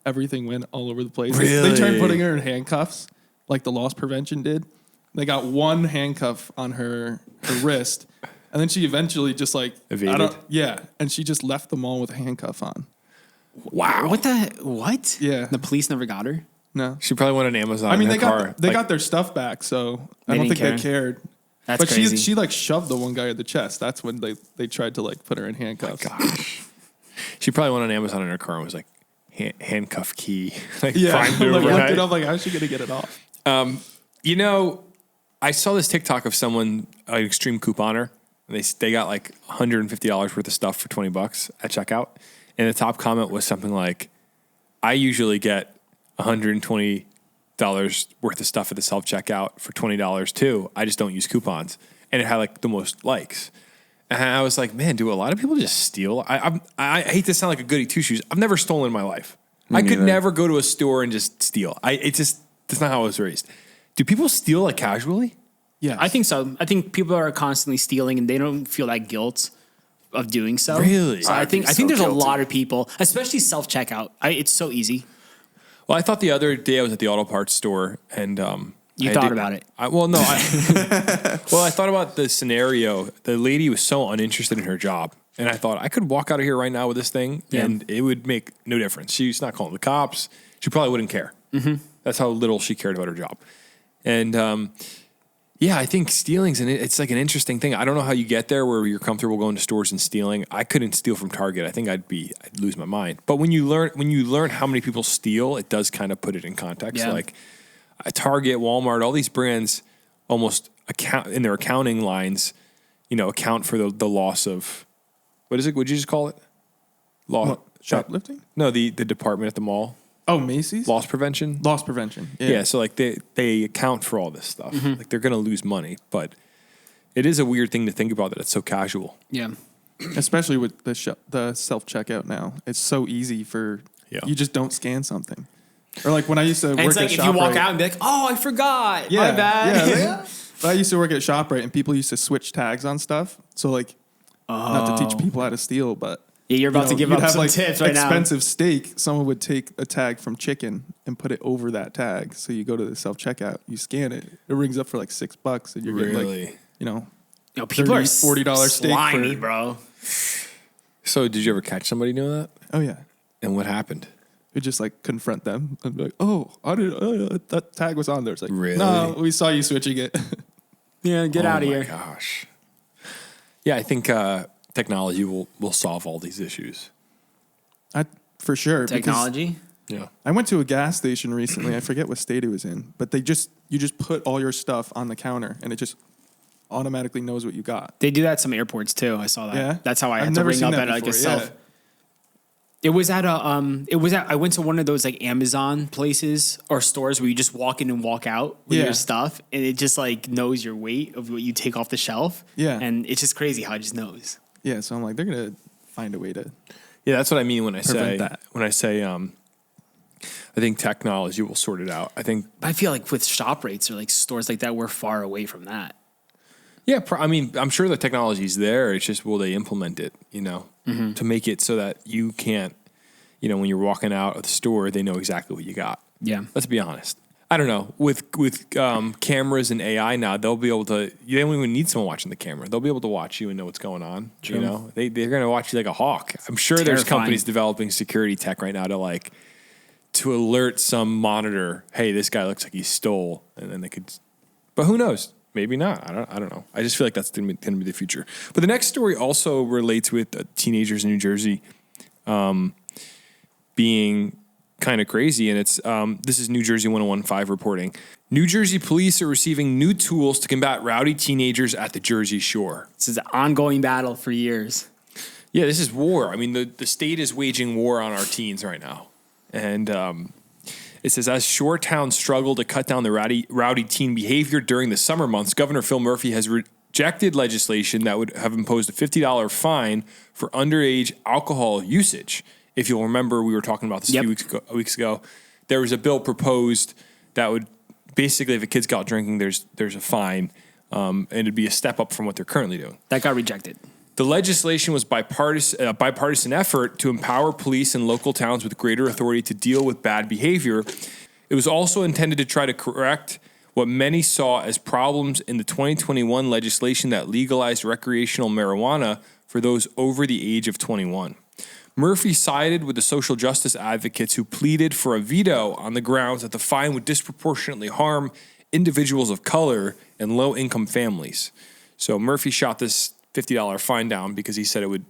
everything went all over the place. They tried Really? putting her in handcuffs, like the loss prevention did. They got one handcuff on her wrist, and then she eventually just like Evaded? and she just left the mall with a handcuff on. Wow. What? Yeah. The police never got her? No, She probably went on Amazon. I mean in they her car. got they got their stuff back, so I They don't didn't think they cared. That's but crazy. she like shoved the one guy in the chest. That's when they tried to like put her in handcuffs. Gosh. She probably went on Amazon in her car and was like, handcuff key. Like, Yeah, primed it like looked overnight. it up. Like, how's she gonna get it off? You know, I saw this TikTok of someone, an extreme couponer. And they got like $150 worth of stuff for $20 at checkout. And the top comment was something like, I usually get $120 worth of stuff at the self checkout for $20 too. I just don't use coupons. And it had like the most likes. And I was like, man, do a lot of people just steal? I hate to sound like a goody two shoes. I've never stolen in my life. I could never go to a store and just steal. That's not how I was raised. Do people steal like casually? Yeah, I think so. I think people are constantly stealing and they don't feel that guilt of doing so. Really? So I think there's a lot of people, especially self-checkout. It's so easy. Well, I thought the other day I was at the auto parts store and You thought about it. I thought about the scenario. The lady was so uninterested in her job. And I thought I could walk out of here right now with this thing and it would make no difference. She's not calling the cops. She probably wouldn't care. Mm-hmm. That's how little she cared about her job. And I think stealing's it's like an interesting thing. I don't know how you get there where you're comfortable going to stores and stealing. I couldn't steal from Target. I think I'd lose my mind. But when you learn how many people steal, it does kind of put it in context. Yeah. Like Target, Walmart, all these brands almost account in their accounting lines, account for the loss of, what is it? What'd you just call it? Shoplifting? No, the department at the mall. Oh, Macy's? Loss prevention. Loss prevention. Yeah. So like they account for all this stuff. Mm-hmm. Like they're going to lose money, but it is a weird thing to think about that it's so casual. Yeah. Especially with the self-checkout now. It's so easy you just don't scan something. Or like when I used to work And it's like at if ShopRite. you walk out and be like, oh, I forgot. My bad. Yeah. But I used to work at ShopRite and people used to switch tags on stuff. So like, not to teach people how to steal, but Yeah, you're about to give up some like tips right now. expensive steak. Someone would take a tag from chicken and put it over that tag. So you go to the self-checkout, you scan it, it rings up for like $6 and you're getting like, people are $40 steak slimy, bro. So did you ever catch somebody doing that? Oh yeah. And what happened? We just like confront them and be like, oh, that tag was on there. It's like, Really? no, we saw you switching it. Yeah, get out of Oh here. my gosh. Yeah, I think technology will solve all these issues. For sure. Technology? Yeah. I went to a gas station recently. I forget what state it was in, but you just put all your stuff on the counter and it just automatically knows what you got. They do that at some airports too. I saw that. Yeah? That's how I I've had to never ring seen up that at like a before, self. yeah. I went to one of those like Amazon places or stores where you just walk in and walk out with Yeah. your stuff and it just like knows your weight of what you take off the shelf. Yeah. And it's just crazy how it just knows. Yeah, so I'm like, they're going to find a way to Yeah, that's what I mean when I say prevent that. I think technology will sort it out. I think But I feel like with shop rates or like stores like that, we're far away from that. Yeah, I'm sure the technology's there. It's just will they implement it, to make it so that you can't, when you're walking out of the store, they know exactly what you got. Yeah. Let's be honest. I don't know. With cameras and AI now, they'll be able to. You don't even need someone watching the camera. They'll be able to watch you and know what's going on. True. They're going to watch you like a hawk. I'm sure there's Terrifying. companies developing security tech right now to alert some monitor. Hey, this guy looks like he stole, and then they could. But who knows? Maybe not. I don't know. I just feel like that's going to be the future. But the next story also relates with teenagers in New Jersey being kind of crazy. And it's this is New Jersey 1015 reporting. New Jersey police are receiving new tools to combat rowdy teenagers at the Jersey Shore. This is an ongoing battle for years. Yeah, this is war. I mean, the state is waging war on our teens right now. And it says, as shore towns struggle to cut down the rowdy teen behavior during the summer months, Governor Phil Murphy has rejected legislation that would have imposed a $50 fine for underage alcohol usage. If you'll remember, we were talking about this a few weeks ago. There was a bill proposed that would basically, if a kid's got drinking, there's a fine, and it'd be a step up from what they're currently doing. That got rejected. The legislation was a bipartisan effort to empower police in local towns with greater authority to deal with bad behavior. It was also intended to try to correct what many saw as problems in the 2021 legislation that legalized recreational marijuana for those over the age of 21. Murphy sided with the social justice advocates who pleaded for a veto on the grounds that the fine would disproportionately harm individuals of color and low-income families. So Murphy shot this $50 fine down because he said it would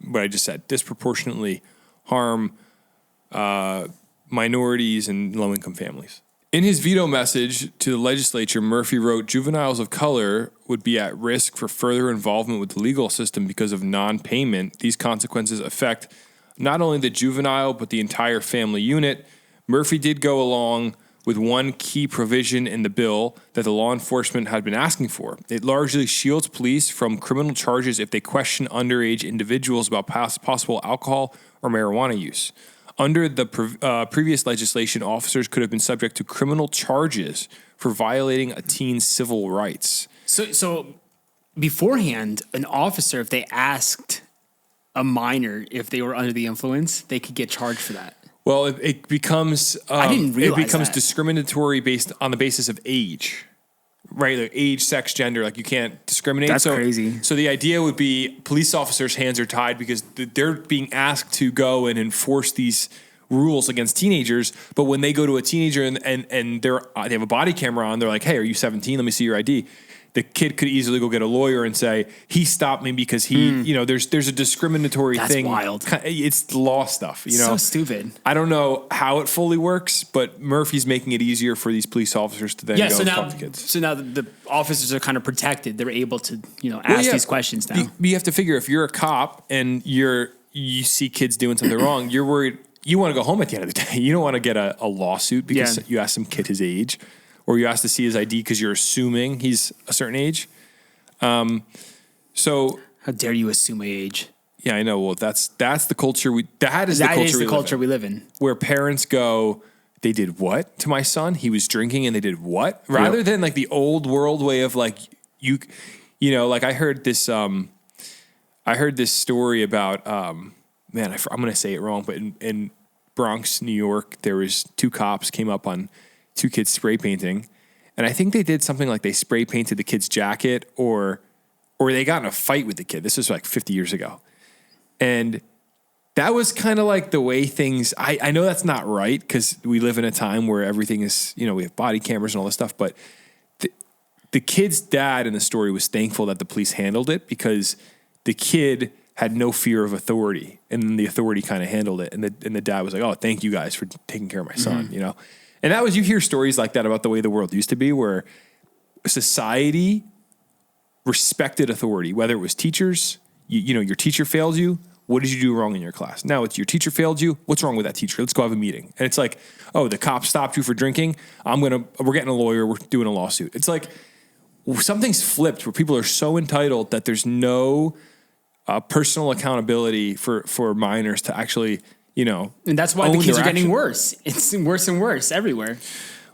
what I just said, disproportionately harm minorities and low-income families. In his veto message to the legislature, Murphy wrote, juveniles of color would be at risk for further involvement with the legal system because of non-payment. These consequences affect not only the juvenile, but the entire family unit. Murphy did go along with one key provision in the bill that the law enforcement had been asking for. It largely shields police from criminal charges if they question underage individuals about possible alcohol or marijuana use. Under the previous legislation, officers could have been subject to criminal charges for violating a teen's civil rights. So beforehand, an officer, if they asked a minor if they were under the influence, they could get charged for that. Well, it becomes I didn't realize it becomes that. discriminatory based on the basis of age, right? Like age, sex, gender. Like you can't discriminate. That's crazy. So the idea would be police officers' hands are tied because they're being asked to go and enforce these rules against teenagers. But when they go to a teenager and they have a body camera on, they're like, "Hey, are you 17? Let me see your ID." The kid could easily go get a lawyer and say, he stopped me because he, there's a discriminatory That's thing. wild. It's law stuff, So stupid. I don't know how it fully works, but Murphy's making it easier for these police officers to then go talk to kids. So now the officers are kind of protected. They're able to, ask these questions now. You have to figure if you're a cop and you see kids doing something wrong, you're worried. You want to go home at the end of the day. You don't want to get a lawsuit because you asked some kid his age. Or you ask to see his ID because you're assuming he's a certain age. So how dare you assume my age? Yeah, I know. Well, that's the culture that is the culture we live in. Where parents go, they did what to my son? He was drinking and they did what? Rather than like the old world way of like like I heard this story about I'm going to say it wrong, but in Bronx, New York, there was two cops came up on two kids spray painting. And I think they did something like they spray painted the kid's jacket or they got in a fight with the kid. This was like 50 years ago. And that was kind of like the way things, I know that's not right because we live in a time where everything is, we have body cameras and all this stuff. But the kid's dad in the story was thankful that the police handled it because the kid had no fear of authority. And then the authority kind of handled it. And the dad was like, oh, thank you guys for taking care of my son, And that was, you hear stories like that about the way the world used to be, where society respected authority, whether it was teachers, your teacher failed you. What did you do wrong in your class? Now it's your teacher failed you. What's wrong with that teacher? Let's go have a meeting. And it's like, oh, the cop stopped you for drinking. We're getting a lawyer. We're doing a lawsuit. It's like something's flipped where people are so entitled that there's no personal accountability for minors to actually, and that's why the kids are getting worse. It's worse and worse everywhere.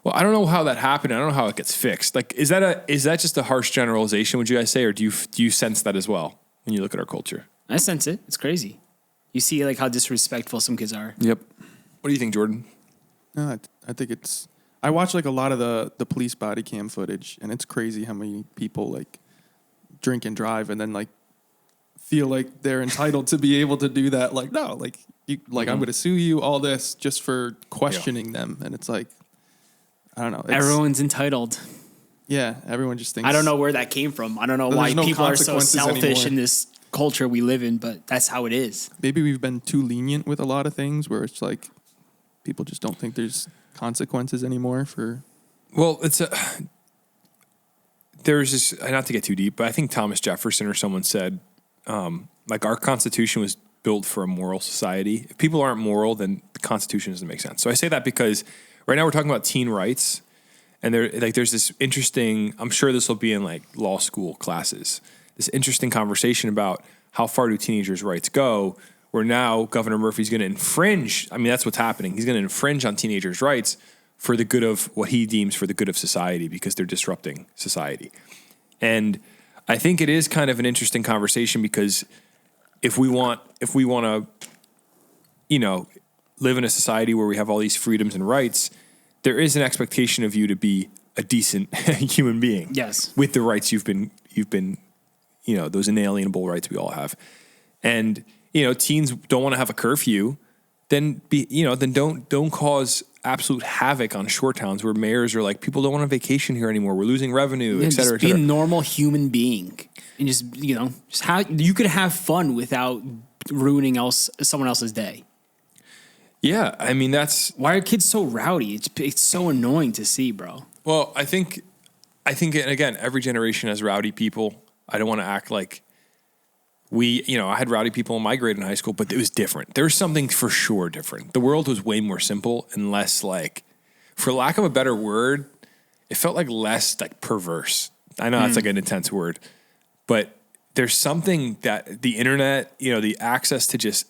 Well, I don't know how that happened. I don't know how it gets fixed. Like, is that just a harsh generalization? Would you guys say, or do you sense that as well when you look at our culture? I sense it. It's crazy. You see, like how disrespectful some kids are. Yep. What do you think, Jordan? No, I think it's. I watch like a lot of the police body cam footage, and it's crazy how many people like drink and drive, and then like feel like they're entitled to be able to do that. Like, no, like. I'm going to sue you, all this, just for questioning them. And it's like, I don't know. Everyone's entitled. Yeah, everyone just thinks. I don't know where that came from. I don't know why people are so selfish in this culture we live in, but that's how it is. Maybe we've been too lenient with a lot of things where it's like people just don't think there's consequences anymore for. Well, there's this, not to get too deep, but I think Thomas Jefferson or someone said, like our Constitution was built for a moral society. If people aren't moral, then the Constitution doesn't make sense. So I say that because right now we're talking about teen rights, and there's this interesting, I'm sure this will be in like law school classes, this interesting conversation about how far do teenagers' rights go, where now Governor Murphy's going to infringe. I mean, that's what's happening. He's going to infringe on teenagers' rights for the good of what he deems for the good of society because they're disrupting society. And I think it is kind of an interesting conversation because if we want to, live in a society where we have all these freedoms and rights, there is an expectation of you to be a decent human being. Yes. With the rights you've been, those inalienable rights we all have. And, teens don't want to have a curfew, then don't cause absolute havoc on shore towns where mayors are like, people don't want to vacation here anymore. We're losing revenue, et cetera, just be a normal human being. And just how you could have fun without ruining someone else's day. Yeah, I mean that's why are kids so rowdy? It's so annoying to see, bro. Well, I think again, every generation has rowdy people. I don't want to act like I had rowdy people in my grade in high school, but it was different. There was something for sure different. The world was way more simple and less like for lack of a better word, it felt like less like perverse. I know that's like an intense word, but there's something that the internet, you know, the access to just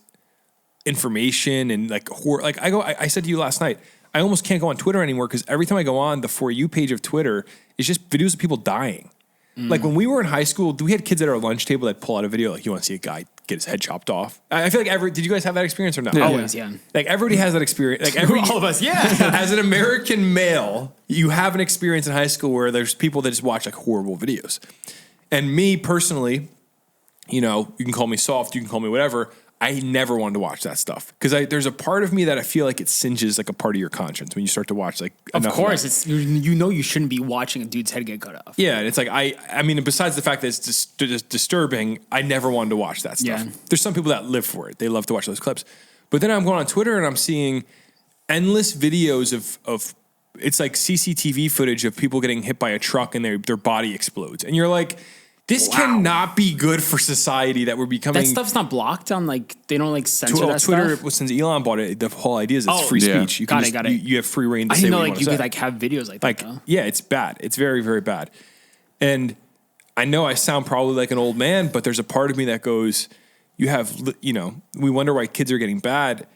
information and like I said to you last night, I almost can't go on Twitter anymore because every time I go on the For You page of Twitter, it's just videos of people dying. Like when we were in high school, we had kids at our lunch table that pull out a video like, you want to see a guy get his head chopped off? I feel like did you guys have that experience or not? Yeah. Always, yeah. Like everybody has that experience. Like All of us, yeah. As an American male, you have an experience in high school where there's people that just watch like horrible videos. And me personally, you know, you can call me soft, you can call me whatever. I never wanted to watch that stuff because there's a part of me that I feel like it singes like a part of your conscience when you start to watch like. Of course, it's you know you shouldn't be watching a dude's head get cut off. Yeah, and it's like I mean, besides the fact that it's just disturbing, I never wanted to watch that stuff. Yeah. There's some people that live for it; they love to watch those clips. But then I'm going on Twitter and I'm seeing endless videos of it's like CCTV footage of people getting hit by a truck and their body explodes, and you're like. This cannot be good for society that we're becoming. That stuff's not blocked on like they don't like censor that Twitter, stuff. Since Elon bought it, the whole idea is it's free speech. You got can it. You have free reign to I say didn't know what like you you want could like have videos like that. Though. Yeah, it's bad. It's very, very bad. And I know I sound probably like an old man, but there's a part of me that goes, we wonder why kids are getting bad.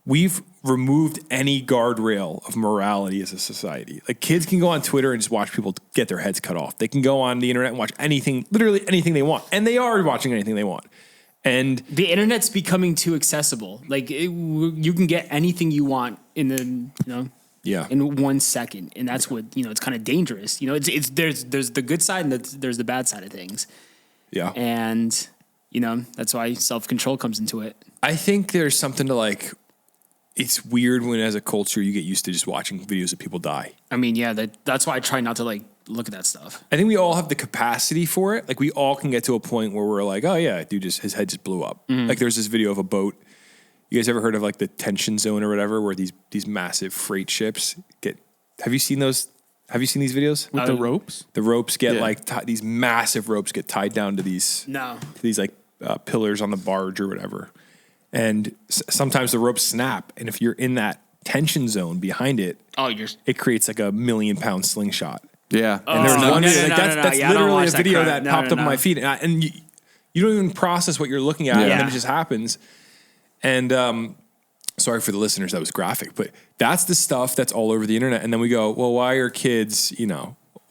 We've removed any guardrail of morality as a society. Like kids can go on Twitter and just watch people get their heads cut off. They can go on the internet and watch anything, literally anything they want. And they are watching anything they want. And the internet's becoming too accessible. Like you can get anything you want in 1 second. And that's what, it's kind of dangerous. There's the good side and there's the bad side of things. Yeah. And, that's why self-control comes into it. I think there's something to like, it's weird when as a culture you get used to just watching videos of people die. I mean, yeah, that's why I try not to like look at that stuff. I think we all have the capacity for it. Like we all can get to a point where we're like, oh yeah, dude, his head just blew up. Like there's this video of a boat. You guys ever heard of like the tension zone or whatever, where these massive freight ships get? Have you seen those? Have you seen these videos with the ropes? The ropes get these massive ropes get tied down to these like pillars on the barge or whatever. And sometimes the ropes snap, and if you're in that tension zone behind it, it creates like a 1 million pound slingshot. Yeah, and there's one that's literally a video that popped up on my feed, and you don't even process what you're looking at, and then it just happens. And sorry for the listeners, that was graphic, but that's the stuff that's all over the internet. And then we go, well, why are kids?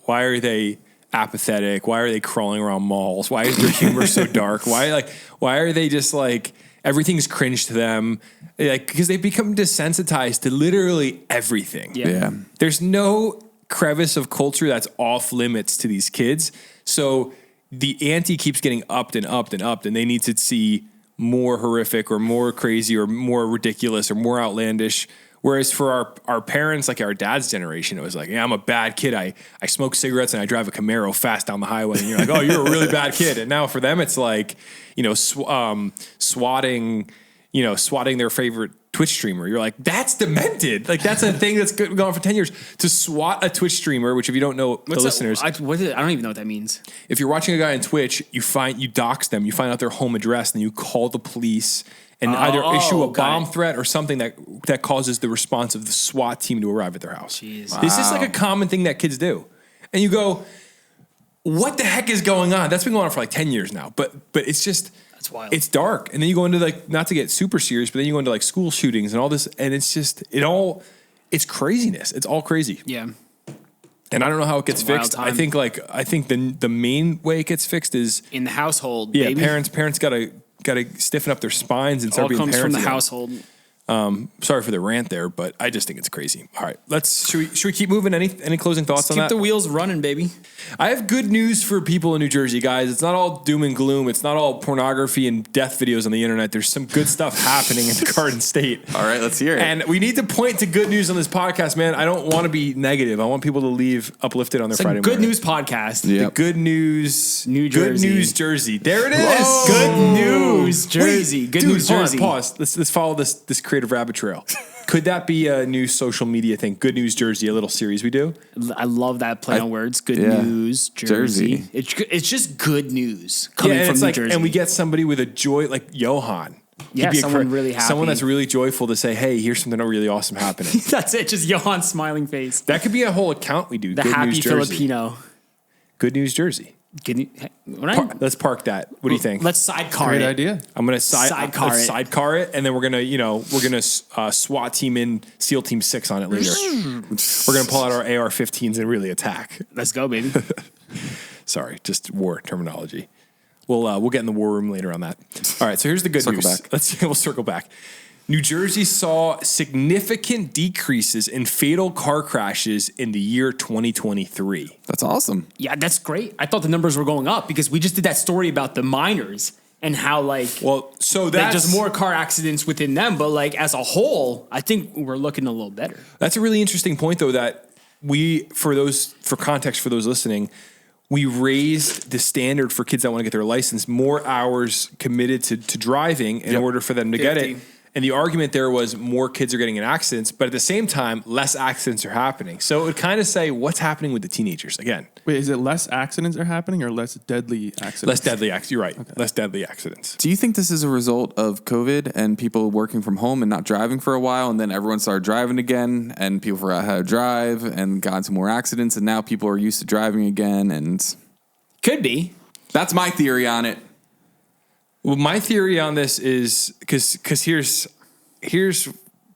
Why are they apathetic? Why are they crawling around malls? Why is their humor so dark? Why are they just like? Everything's cringe to them, like because they've become desensitized to literally everything. Yeah. There's no crevice of culture that's off limits to these kids. So the ante keeps getting upped and upped and upped, and they need to see more horrific or more crazy or more ridiculous or more outlandish. Whereas for our parents, like our dad's generation, it was like, yeah, I'm a bad kid. I smoke cigarettes and I drive a Camaro fast down the highway. And you're like, oh, you're a really bad kid. And now for them, it's like, swatting their favorite Twitch streamer. You're like, that's demented. Like that's a thing that's gone on for 10 years. To swat a Twitch streamer, which if you don't know listeners. I don't even know what that means. If you're watching a guy on Twitch, you dox them, you find out their home address, and you call the police and either issue a bomb threat or something that causes the response of the SWAT team to arrive at their house. Jeez. Wow. This is like a common thing that kids do. And you go, what the heck is going on? That's been going on for like 10 years now. But it's just, that's wild. It's dark. And then you go into like, not to get super serious, but then you go into like school shootings and all this. And it's just, it's craziness. It's all crazy. Yeah. And I don't know how it gets fixed. I think the main way it gets fixed is in the household. Yeah. Baby. Parents got to stiffen up their spines and start being parents. All comes from the again. household. Sorry for the rant there, but I just think it's crazy. All right, should we keep moving? Any closing thoughts on that? Keep the wheels running, baby. I have good news for people in New Jersey, guys. It's not all doom and gloom. It's not all pornography and death videos on the internet. There's some good stuff happening in the Garden State. All right, let's hear it. And we need to point to good news on this podcast, man. I don't want to be negative. I want people to leave uplifted on their Friday morning. Good news podcast. Yep. The Good News New Jersey. Good News Jersey. There it is. Whoa. Good news Jersey. Good news Jersey. Pause. Let's follow this creative rabbit trail. Could that be a new social media thing? Good News Jersey, a little series we do. I love that play on words. Good News Jersey. It's just good news coming from New Jersey. And we get somebody with a joy like Johan. Yeah, He'd be someone really happy. Someone that's really joyful to say, hey, here's something really awesome happening. That's it. Just Johan's smiling face. That could be a whole account we do. The Good happy News Jersey. Filipino. Good News Jersey. Let's park that. What do you think? Let's sidecar Great it. idea. I'm gonna Sidecar it. and then we're gonna SWAT team in SEAL Team 6 on it later. We're gonna pull out our AR-15s and really attack. Let's go, baby. Sorry, just war terminology. We'll get in the war room later on that. All right, so here's the good news. Back. We'll circle back. New Jersey saw significant decreases in fatal car crashes in the year 2023. That's awesome. Yeah, that's great. I thought the numbers were going up because we just did that story about the minors and how so that's just more car accidents within them. But as a whole, I think we're looking a little better. That's a really interesting point, though, that for context for those listening, we raised the standard for kids that want to get their license, more hours committed to driving in order for them to get it. And the argument there was more kids are getting in accidents, but at the same time, less accidents are happening. So it would kind of say what's happening with the teenagers again. Wait, is it less accidents are happening or less deadly accidents? Less deadly accidents. You're right. Okay. Less deadly accidents. Do you think this is a result of COVID and people working from home and not driving for a while, and then everyone started driving again, and people forgot how to drive and got into more accidents, and now people are used to driving again? And could be. That's my theory on it. Well, my theory on this is because here's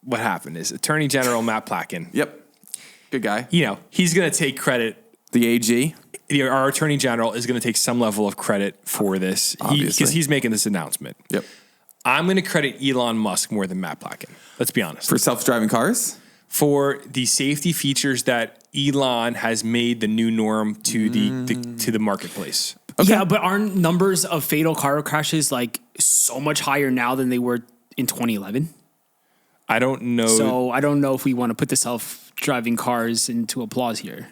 what happened is Attorney General Matt Platkin. Yep. Good guy. He's going to take credit. The AG. Our Attorney General is going to take some level of credit for this because he's making this announcement. Yep. I'm going to credit Elon Musk more than Matt Platkin. Let's be honest. For self-driving cars? For the safety features that Elon has made the new norm to the marketplace. Okay. Yeah, but aren't numbers of fatal car crashes so much higher now than they were in 2011? I don't know. So I don't know if we want to put the self-driving cars into applause here.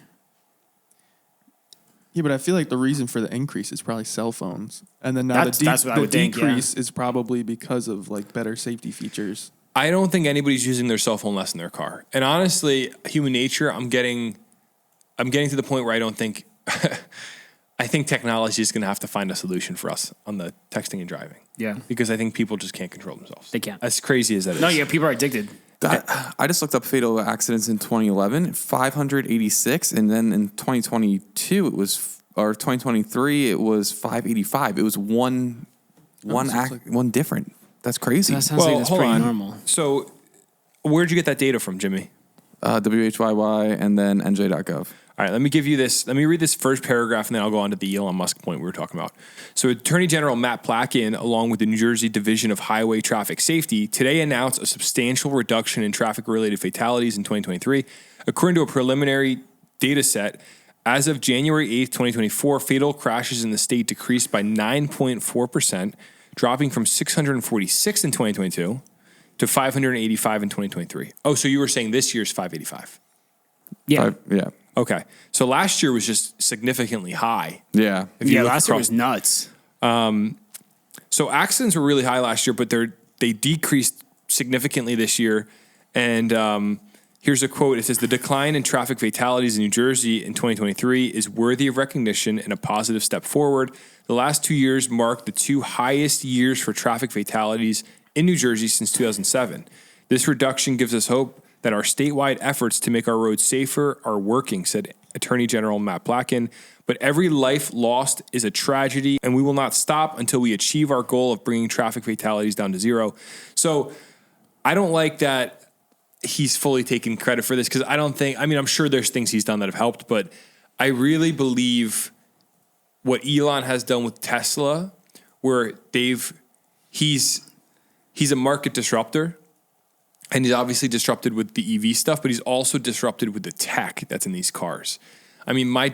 Yeah, but I feel like the reason for the increase is probably cell phones. And then now the decrease is probably because of better safety features. I don't think anybody's using their cell phone less in their car. And honestly, human nature, I'm getting to the point where I don't think I think technology is going to have to find a solution for us on the texting and driving. Yeah. Because I think people just can't control themselves. They can't. As crazy as that is. No, yeah, people are addicted. I just looked up fatal accidents in 2011, 586, and then in 2022 or 2023 it was 585. It was one different. That's crazy. That sounds like that's pretty normal. So, where'd you get that data from, Jimmy? WHYY and then NJ.gov. All right, let me give you this. Let me read this first paragraph, and then I'll go on to the Elon Musk point we were talking about. So, Attorney General Matt Platkin, along with the New Jersey Division of Highway Traffic Safety, today announced a substantial reduction in traffic-related fatalities in 2023. According to a preliminary data set, as of January 8th, 2024, fatal crashes in the state decreased by 9.4%, dropping from 646 in 2022 to 585 in 2023. Oh, so you were saying this year's 585? Yeah. Yeah. Okay. So last year was just significantly high. Yeah. Last year was nuts. So accidents were really high last year, but they decreased significantly this year. And here's a quote. It says, "The decline in traffic fatalities in New Jersey in 2023 is worthy of recognition and a positive step forward. The last 2 years marked the two highest years for traffic fatalities in New Jersey since 2007. This reduction gives us hope that our statewide efforts to make our roads safer are working," said Attorney General Matt Platkin. "But every life lost is a tragedy, and we will not stop until we achieve our goal of bringing traffic fatalities down to zero." So I don't like that he's fully taking credit for this because I'm sure there's things he's done that have helped, but I really believe what Elon has done with Tesla, where he's a market disruptor. And he's obviously disrupted with the EV stuff, but he's also disrupted with the tech that's in these cars. I mean, my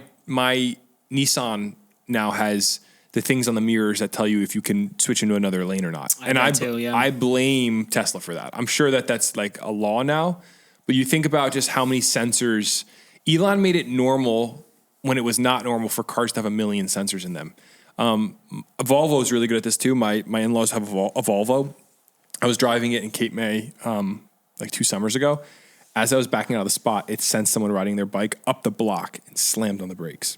Nissan now has the things on the mirrors that tell you if you can switch into another lane or not. I blame Tesla for that. I'm sure that's a law now, but you think about just how many sensors. Elon made it normal when it was not normal for cars to have 1 million sensors in them. Volvo is really good at this too. My in-laws have a Volvo. I was driving it in Cape May 2 summers ago. As I was backing out of the spot, it sent someone riding their bike up the block and slammed on the brakes.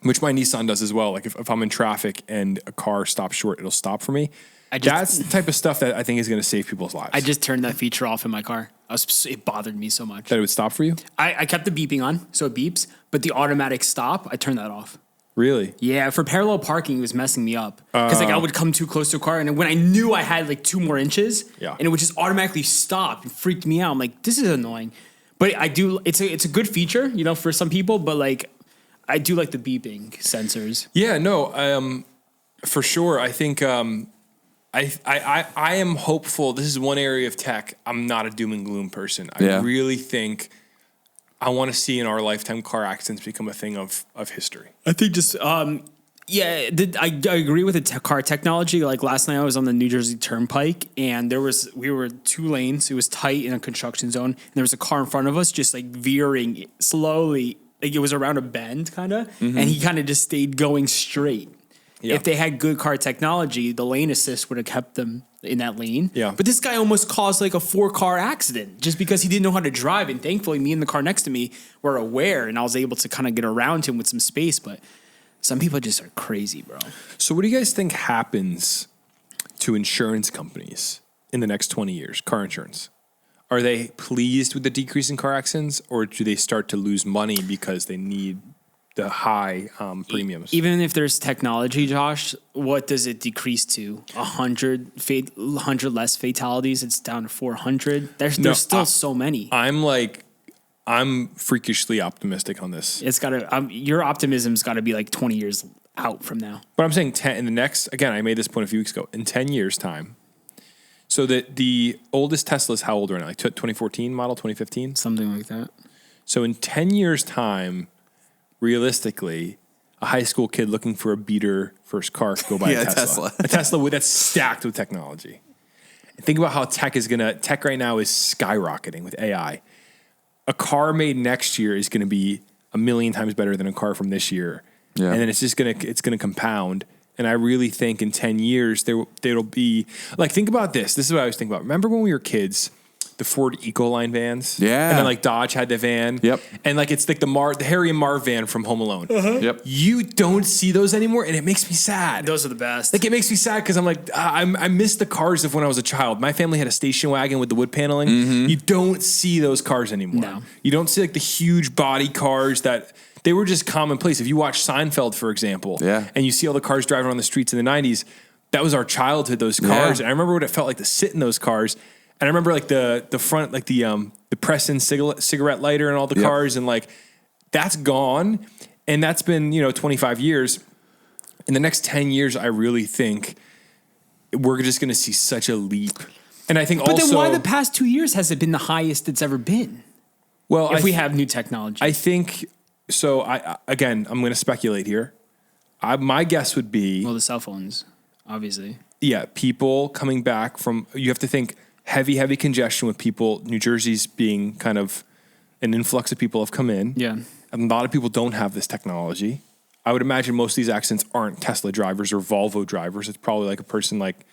which my Nissan does as well. Like if I'm in traffic and a car stops short, it'll stop for me. That's the type of stuff that I think is going to save people's lives. I just turned that feature off in my car. It bothered me so much. That it would stop for you? I kept the beeping on, so it beeps, but the automatic stop, I turned that off. Really? Yeah, for parallel parking, it was messing me up. Because like I would come too close to a car, and when I knew I had like 2 more inches, and it would just automatically stop. It freaked me out. I'm like, this is annoying. But I do. It's a good feature, you know, for some people. But like, I do like the beeping sensors. Yeah, no, for sure. I think I am hopeful. This is one area of tech. I'm not a doom and gloom person. I really think I want to see in our lifetime car accidents become a thing of history. I think just I agree with the car technology. Like last night I was on the New Jersey Turnpike and we were 2 lanes. It was tight in a construction zone. And there was a car in front of us just like veering slowly. Like it was around a bend kind of. And he kind of just stayed going straight. Yeah. If they had good car technology, the lane assist would have kept them in that lane. Yeah. But this guy almost caused like a 4-car accident just because he didn't know how to drive. And thankfully, me and the car next to me were aware, and I was able to kind of get around him with some space. But some people just are crazy, bro. So what do you guys think happens to insurance companies in the next 20 years, car insurance? Are they pleased with the decrease in car accidents, or do they start to lose money because they need the high premiums? Even if there's technology, Josh, what does it decrease to? 100 less fatalities? It's down to 400. There's still so many. I'm freakishly optimistic on this. It's gotta. Your optimism's got to be like 20 years out from now. But I'm saying in the next. Again, I made this point a few weeks ago. In 10 years' time, so that the oldest Tesla is how old right now? Like 2014 model, 2015, something like that. So in 10 years' time, realistically, a high school kid looking for a beater first car could go buy a Tesla. A Tesla that's stacked with technology. And think about how tech right now is skyrocketing with AI. A car made next year is going to be 1 million times better than a car from this year. Yeah. And then it's going to compound. And I really think in 10 years, there'll be, like, think about this. This is what I was thinking about. Remember when we were kids, the Ford Ecoline vans? Yeah. And then like Dodge had the van. Yep. And like, it's like the Harry and Marv van from Home Alone. Yep. You don't see those anymore. And it makes me sad. Those are the best. Like, it makes me sad because I'm like, I miss the cars of when I was a child. My family had a station wagon with the wood paneling. You don't see those cars anymore. No. You don't see like the huge body cars that they were just commonplace. If you watch Seinfeld, for example, and you see all the cars driving on the streets in the 90s, that was our childhood, those cars. And I remember what it felt like to sit in those cars. And I remember like the front, like the press-in cigarette lighter and all the cars, and like that's gone. And that's been 25 years. In the next 10 years, I really think we're just going to see such a leap. And I think but then why the past 2 years has it been the highest it's ever been? Well, if we have new technology, I think so. I'm going to speculate here. My guess would be the cell phones, obviously. Yeah, people coming back from. You have to think. Heavy congestion with people. New Jersey's being kind of an influx of people have come in. Yeah. And a lot of people don't have this technology. I would imagine most of these accidents aren't Tesla drivers or Volvo drivers. It's probably like a person like,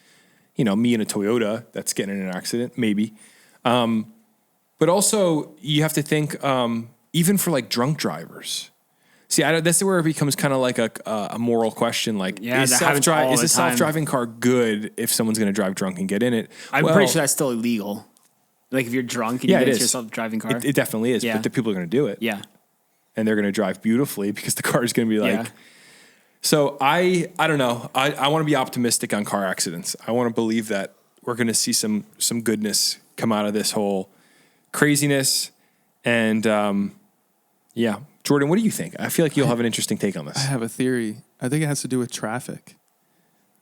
me in a Toyota that's getting in an accident, maybe. But also you have to think, even for like drunk drivers. See, that's where it becomes kind of like a moral question. Like, is a self-driving car good if someone's going to drive drunk and get in it? I'm pretty sure that's still illegal. Like if you're drunk and you get into your self-driving car. It definitely is, but the people are going to do it. Yeah. And they're going to drive beautifully because the car is going to be like... Yeah. So I don't know. I want to be optimistic on car accidents. I want to believe that we're going to see some goodness come out of this whole craziness. And Jordan, what do you think? I feel like you'll have an interesting take on this. I have a theory. I think it has to do with traffic.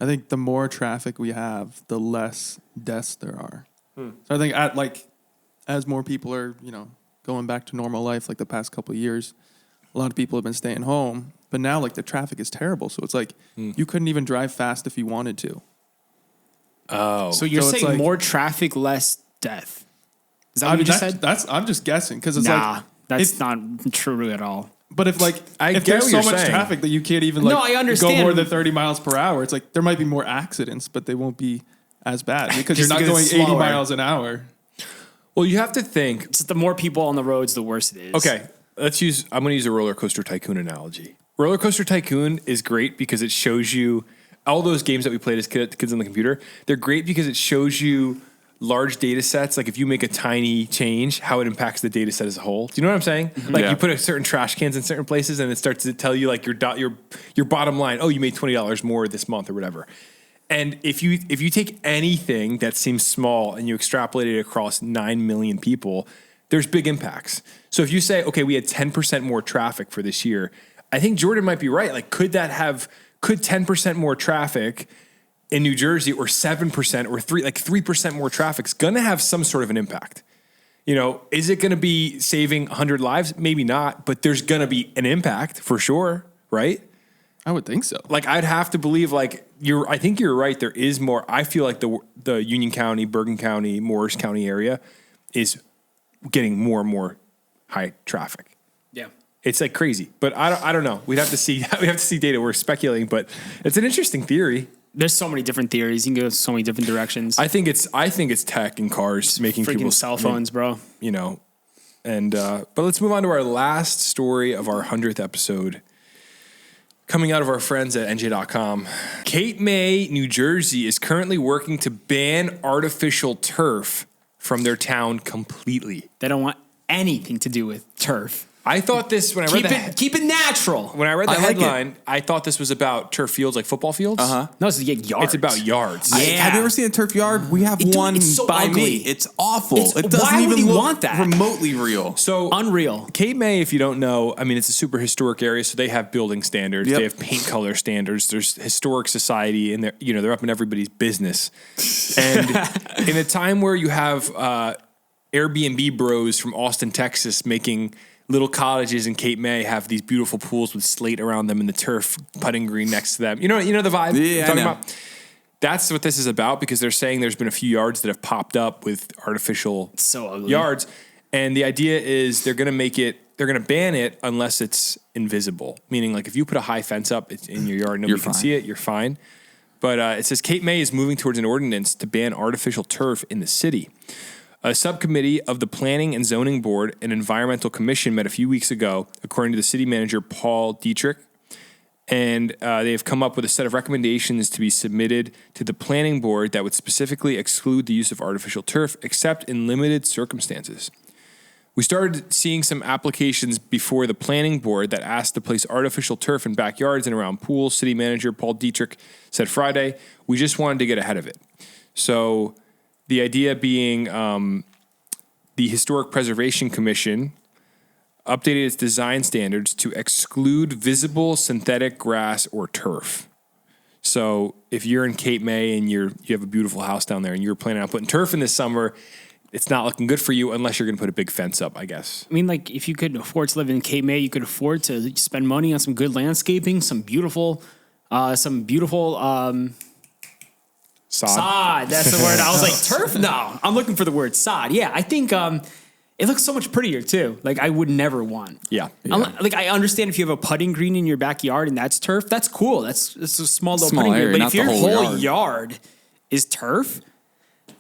I think the more traffic we have, the less deaths there are. So I think as more people are, going back to normal life, like the past couple of years, a lot of people have been staying home. But now, like, the traffic is terrible. So it's like you couldn't even drive fast if you wanted to. Oh. So you're saying more traffic, less death. Is that what you just said? I'm just guessing because it's that's not true at all. But if there's so much traffic that you can't even I understand. go more than 30 miles per hour, it's like there might be more accidents, but they won't be as bad because you're not going 80 miles an hour. Well, you have to think. Just the more people on the roads, the worse it is. Okay, I'm going to use a roller coaster tycoon analogy. Roller Coaster Tycoon is great because it shows you all those games that we played as kids on the computer. They're great because it shows you large data sets. Like if you make a tiny change, how it impacts the data set as a whole. Do you know what I'm saying? Like you put a certain trash cans in certain places and it starts to tell you like your bottom line. Oh, you made $20 more this month or whatever. And if you take anything that seems small and you extrapolate it across 9 million people, there's big impacts. So if you say, okay, we had 10% more traffic for this year, I think Jordan might be right. Like, could 10% more traffic in New Jersey or 7% or 3% more traffic is going to have some sort of an impact? You know, is it going to be saving 100 lives? Maybe not, but there's going to be an impact for sure, right? I would think so. Like, I'd have to believe, like, I think you're right. There is more. I feel like the Union County, Bergen County, Morris County area is getting more and more high traffic. Yeah. It's like crazy, but I don't know. We'd have to see. We have to see data. We're speculating, but it's an interesting theory. There's so many different theories. You can go so many different directions. I think it's tech and cars making freaking people cell phones, bro. You know, and but let's move on to our last story of our 100th episode. Coming out of our friends at NJ.com, Cape May, New Jersey is currently working to ban artificial turf from their town completely. They don't want anything to do with turf. I thought this when I read keep it natural. When I read the headline, I thought this was about turf fields, like football fields. No, it's yards. It's about yards. Have you ever seen a turf yard? We have one it's so by ugly. me. It's awful. It doesn't why would even you look want that? remotely real. So unreal. Cape May, if you don't know, I mean, it's a super historic area, so they have building standards. Yep. They have paint color standards. There's historic society, and they're up in everybody's business. And in a time where you have Airbnb bros from Austin, Texas, making little cottages in Cape May have these beautiful pools with slate around them and the turf putting green next to them. You know the vibe Yeah, I'm talking I know. about? That's what this is about, because they're saying there's been a few yards that have popped up with artificial so ugly. yards. And the idea is they're going to ban it unless it's invisible. Meaning, like, if you put a high fence up in your yard, nobody can see it, you're fine. But it says Cape May is moving towards an ordinance to ban artificial turf in the city. A subcommittee of the Planning and Zoning Board and Environmental Commission met a few weeks ago, according to the city manager, Paul Dietrich. And they have come up with a set of recommendations to be submitted to the planning board that would specifically exclude the use of artificial turf, except in limited circumstances. We started seeing some applications before the planning board that asked to place artificial turf in backyards and around pools. City manager Paul Dietrich said Friday, we just wanted to get ahead of it. So the idea being the Historic Preservation Commission updated its design standards to exclude visible synthetic grass or turf. So if you're in Cape May and you have a beautiful house down there and you're planning on putting turf in this summer, it's not looking good for you unless you're going to put a big fence up, I guess. I mean, like, if you could afford to live in Cape May, you could afford to spend money on some good landscaping, some beautiful sod. That's the word. I was like, turf? No, I'm looking for the word sod. Yeah, I think it looks so much prettier too. Like, I would never want. Yeah. Like, I understand if you have a putting green in your backyard and that's turf, that's cool. It's a small little putting area, green. But not if your the whole whole yard is turf,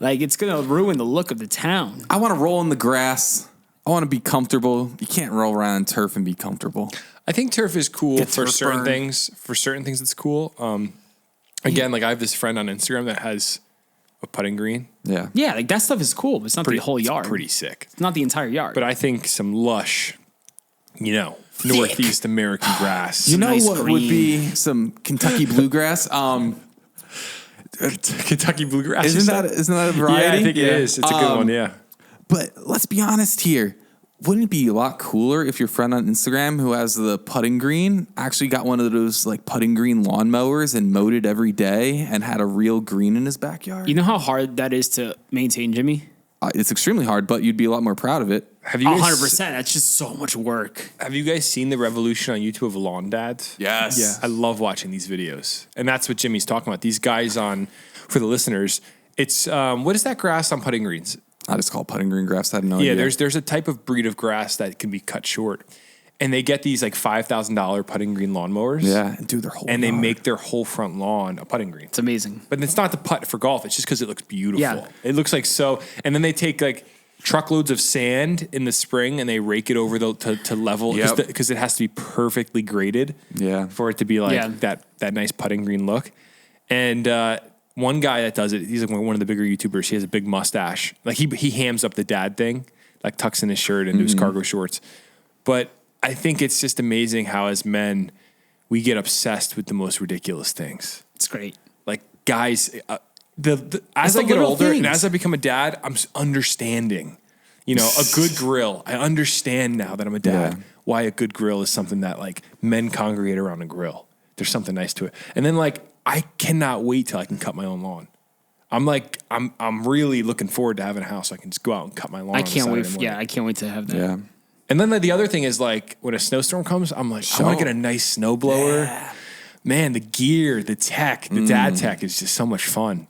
like, it's gonna ruin the look of the town. I want to roll in the grass. I want to be comfortable. You can't roll around in turf and be comfortable. I think turf is cool Get for turf certain burn. things. For certain things, it's cool. Again, like, I have this friend on Instagram that has a putting green. Yeah. Yeah, like, that stuff is cool, but it's not the whole yard. It's pretty sick. It's not the entire yard. But I think some lush, Northeast American grass. You know nice what would green. be some Kentucky bluegrass? Kentucky bluegrass. Isn't that a variety? Yeah, I think it is. It's a good one, yeah. But let's be honest here. Wouldn't it be a lot cooler if your friend on Instagram who has the putting green actually got one of those like putting green lawnmowers and mowed it every day and had a real green in his backyard? you know how hard that is to maintain, Jimmy? It's extremely hard, but you'd be a lot more proud of it. Have you guys, 100%. That's just so much work. Have you guys seen the revolution on YouTube of lawn dads? Yes. Yeah. I love watching these videos. And that's what Jimmy's talking about. These guys for the listeners, it's, what is that grass on putting greens? I just call putting green grass. I had no Yeah, idea. there's a type of breed of grass that can be cut short. And they get these like $5,000 putting green lawnmowers. Yeah, and do their whole And they yard. make their whole front lawn a putting green. It's amazing. But it's not to putt for golf. It's just because it looks beautiful. Yeah. It looks like so. And then they take like truckloads of sand in the spring and they rake it over to level because it has to be perfectly graded for it to be like that nice putting green look. And one guy that does it, he's like one of the bigger YouTubers. He has a big mustache. Like he hams up the dad thing, like tucks in his shirt into his cargo shorts. But I think it's just amazing how as men we get obsessed with the most ridiculous things. It's great. Like guys, as I get older and as I become a dad, I'm understanding, a good grill. I understand now that I'm a dad, why a good grill is something that like men congregate around a grill. There's something nice to it. And then like, I cannot wait till I can cut my own lawn. I'm really looking forward to having a house so I can just go out and cut my lawn. I can't wait. I can't wait to have that. Yeah. And then the other thing is like when a snowstorm comes, I'm like, I want to get a nice snowblower. Yeah. Man, the gear, the tech, the dad tech is just so much fun.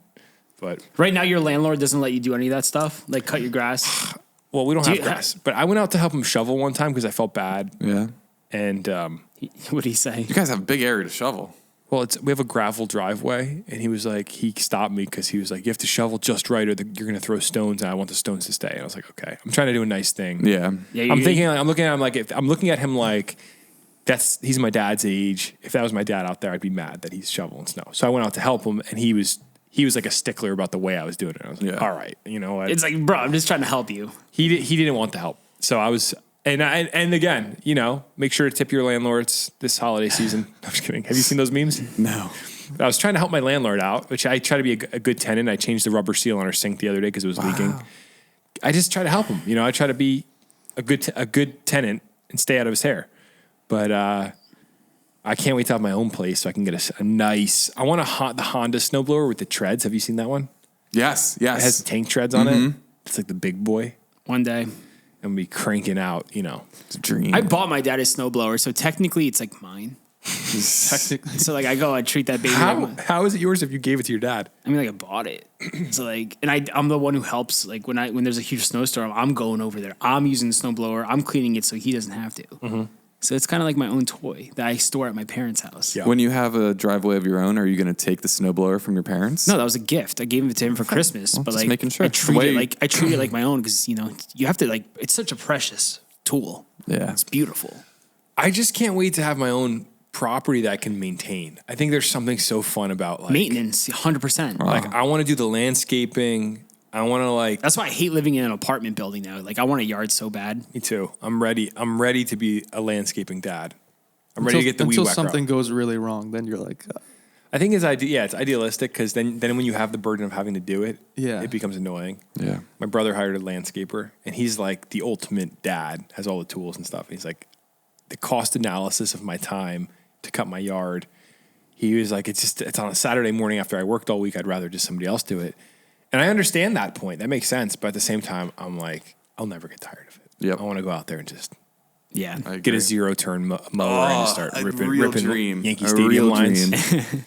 But right now, your landlord doesn't let you do any of that stuff, like cut your grass. Well, we don't have grass, but I went out to help him shovel one time because I felt bad. Yeah. And what did he say? You guys have a big area to shovel. Well, we have a gravel driveway, and he stopped me because he was like, you have to shovel just right, or you're going to throw stones, and I want the stones to stay. And I was like, okay, I'm trying to do a nice thing. Yeah. I'm looking at him like he's my dad's age. If that was my dad out there, I'd be mad that he's shoveling snow. So I went out to help him, and he was like a stickler about the way I was doing it. I was like, all right, you know what? It's like, bro, I'm just trying to help you. He didn't want the help, so I was. And again, make sure to tip your landlords this holiday season. I'm just kidding. Have you seen those memes? No. I was trying to help my landlord out, which I try to be a good tenant. I changed the rubber seal on our sink the other day because it was leaking. I just try to help him. I try to be a good tenant and stay out of his hair. But I can't wait to have my own place so I can get a nice. I want the Honda snowblower with the treads. Have you seen that one? Yes. It has tank treads on it. It's like the big boy. One day. And be cranking out, It's a dream. I bought my dad a snowblower, so technically it's like mine. Technically. So like I treat that baby. How is it yours if you gave it to your dad? I mean, like I bought it. So like, and I'm the one who helps. Like when there's a huge snowstorm, I'm going over there. I'm using the snowblower. I'm cleaning it so he doesn't have to. Mm-hmm. So it's kind of like my own toy that I store at my parents' house. Yeah. When you have a driveway of your own, are you going to take the snowblower from your parents? No, that was a gift. I gave it to him for Christmas. Well, but just like, making sure. I treat it like my own because you have to like. It's such a precious tool. Yeah, it's beautiful. I just can't wait to have my own property that I can maintain. I think there's something so fun about like maintenance. 100%. Like I want to do the landscaping. I want to like. That's why I hate living in an apartment building now. Like I want a yard so bad. Me too. I'm ready to be a landscaping dad. I'm ready to get the weed whacker until something goes really wrong. Then you're like, I think it's idealistic because then when you have the burden of having to do it, it becomes annoying. Yeah. My brother hired a landscaper, and he's like the ultimate dad. Has all the tools and stuff. And he's like the cost analysis of my time to cut my yard. He was like, it's on a Saturday morning after I worked all week. I'd rather just somebody else do it. And I understand that point. That makes sense. But at the same time, I'm like, I'll never get tired of it. Yep. I want to go out there and just. Yeah, get a 0-turn mower and start ripping Yankee a Stadium lines. Dream.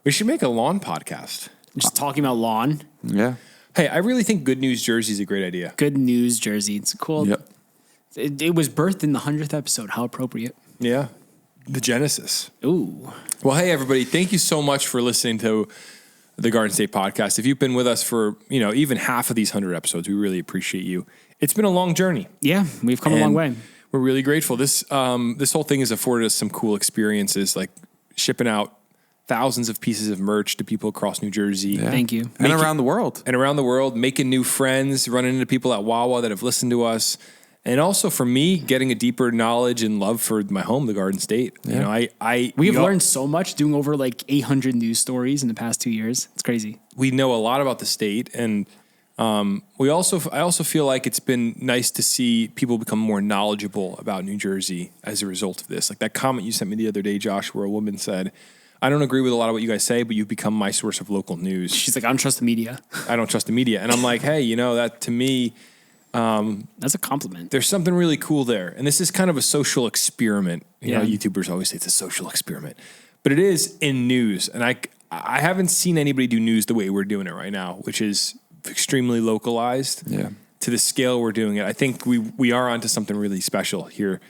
We should make a lawn podcast. Just talking about lawn. Yeah. Hey, I really think Good News Jersey is a great idea. Good News Jersey. It's cool. Yep. It was birthed in the 100th episode. How appropriate. Yeah. The Genesis. Ooh. Well, hey, everybody. Thank you so much for listening to the Garden State Podcast. If you've been with us for, even half of these 100 episodes, we really appreciate you. It's been a long journey. Yeah, we've come a long way. We're really grateful. This whole thing has afforded us some cool experiences, like shipping out thousands of pieces of merch to people across New Jersey. Yeah. Thank you. And around the world. Making new friends, running into people at Wawa that have listened to us. And also for me, getting a deeper knowledge and love for my home, the Garden State. Yeah. We've learned so much doing over like 800 news stories in the past 2 years. It's crazy. We know a lot about the state, and I also feel like it's been nice to see people become more knowledgeable about New Jersey as a result of this. Like that comment you sent me the other day, Josh, where a woman said, I don't agree with a lot of what you guys say, but you've become my source of local news. She's like, I don't trust the media. I don't trust the media. And I'm like, hey, that to me, that's a compliment. There's something really cool there. And this is kind of a social experiment. You know, YouTubers always say it's a social experiment, but it is in news. And I haven't seen anybody do news the way we're doing it right now, which is extremely localized to the scale we're doing it. I think we are onto something really special here.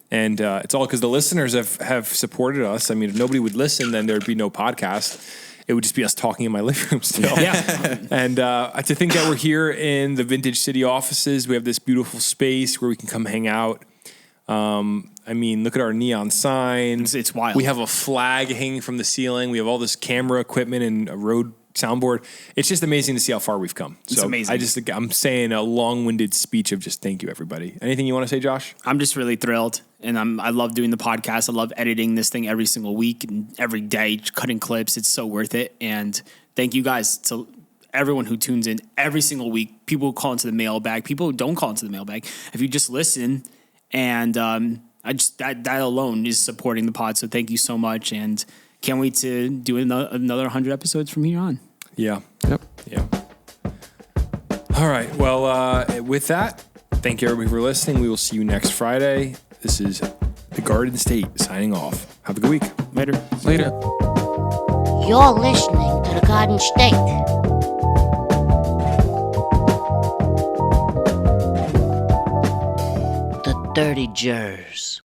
And it's all because the listeners have supported us. I mean, if nobody would listen, then there'd be no podcast. it would just be us talking in my living room still. Yeah. And to think that we're here in the Vintage City offices, we have this beautiful space where we can come hang out. I mean, look at our neon signs. It's wild. We have a flag hanging from the ceiling. We have all this camera equipment and a Rode soundboard. It's just amazing to see how far we've come. It's amazing. I'm saying a long-winded speech of just thank you, everybody. Anything you want to say, Josh? I'm just really thrilled, and I love doing the podcast. I love editing this thing every single week and every day, cutting clips. It's so worth it. And thank you guys to everyone who tunes in every single week. People who call into the mailbag, people who don't call into the mailbag. If you just listen, and that alone is supporting the pod. So thank you so much, and can't wait to do another 100 episodes from here on. Yeah. Yep. Yeah. All right. Well, with that, thank you everybody for listening. We will see you next Friday. This is the Garden State signing off. Have a good week. Later. You're listening to the Garden State. The Dirty Jers.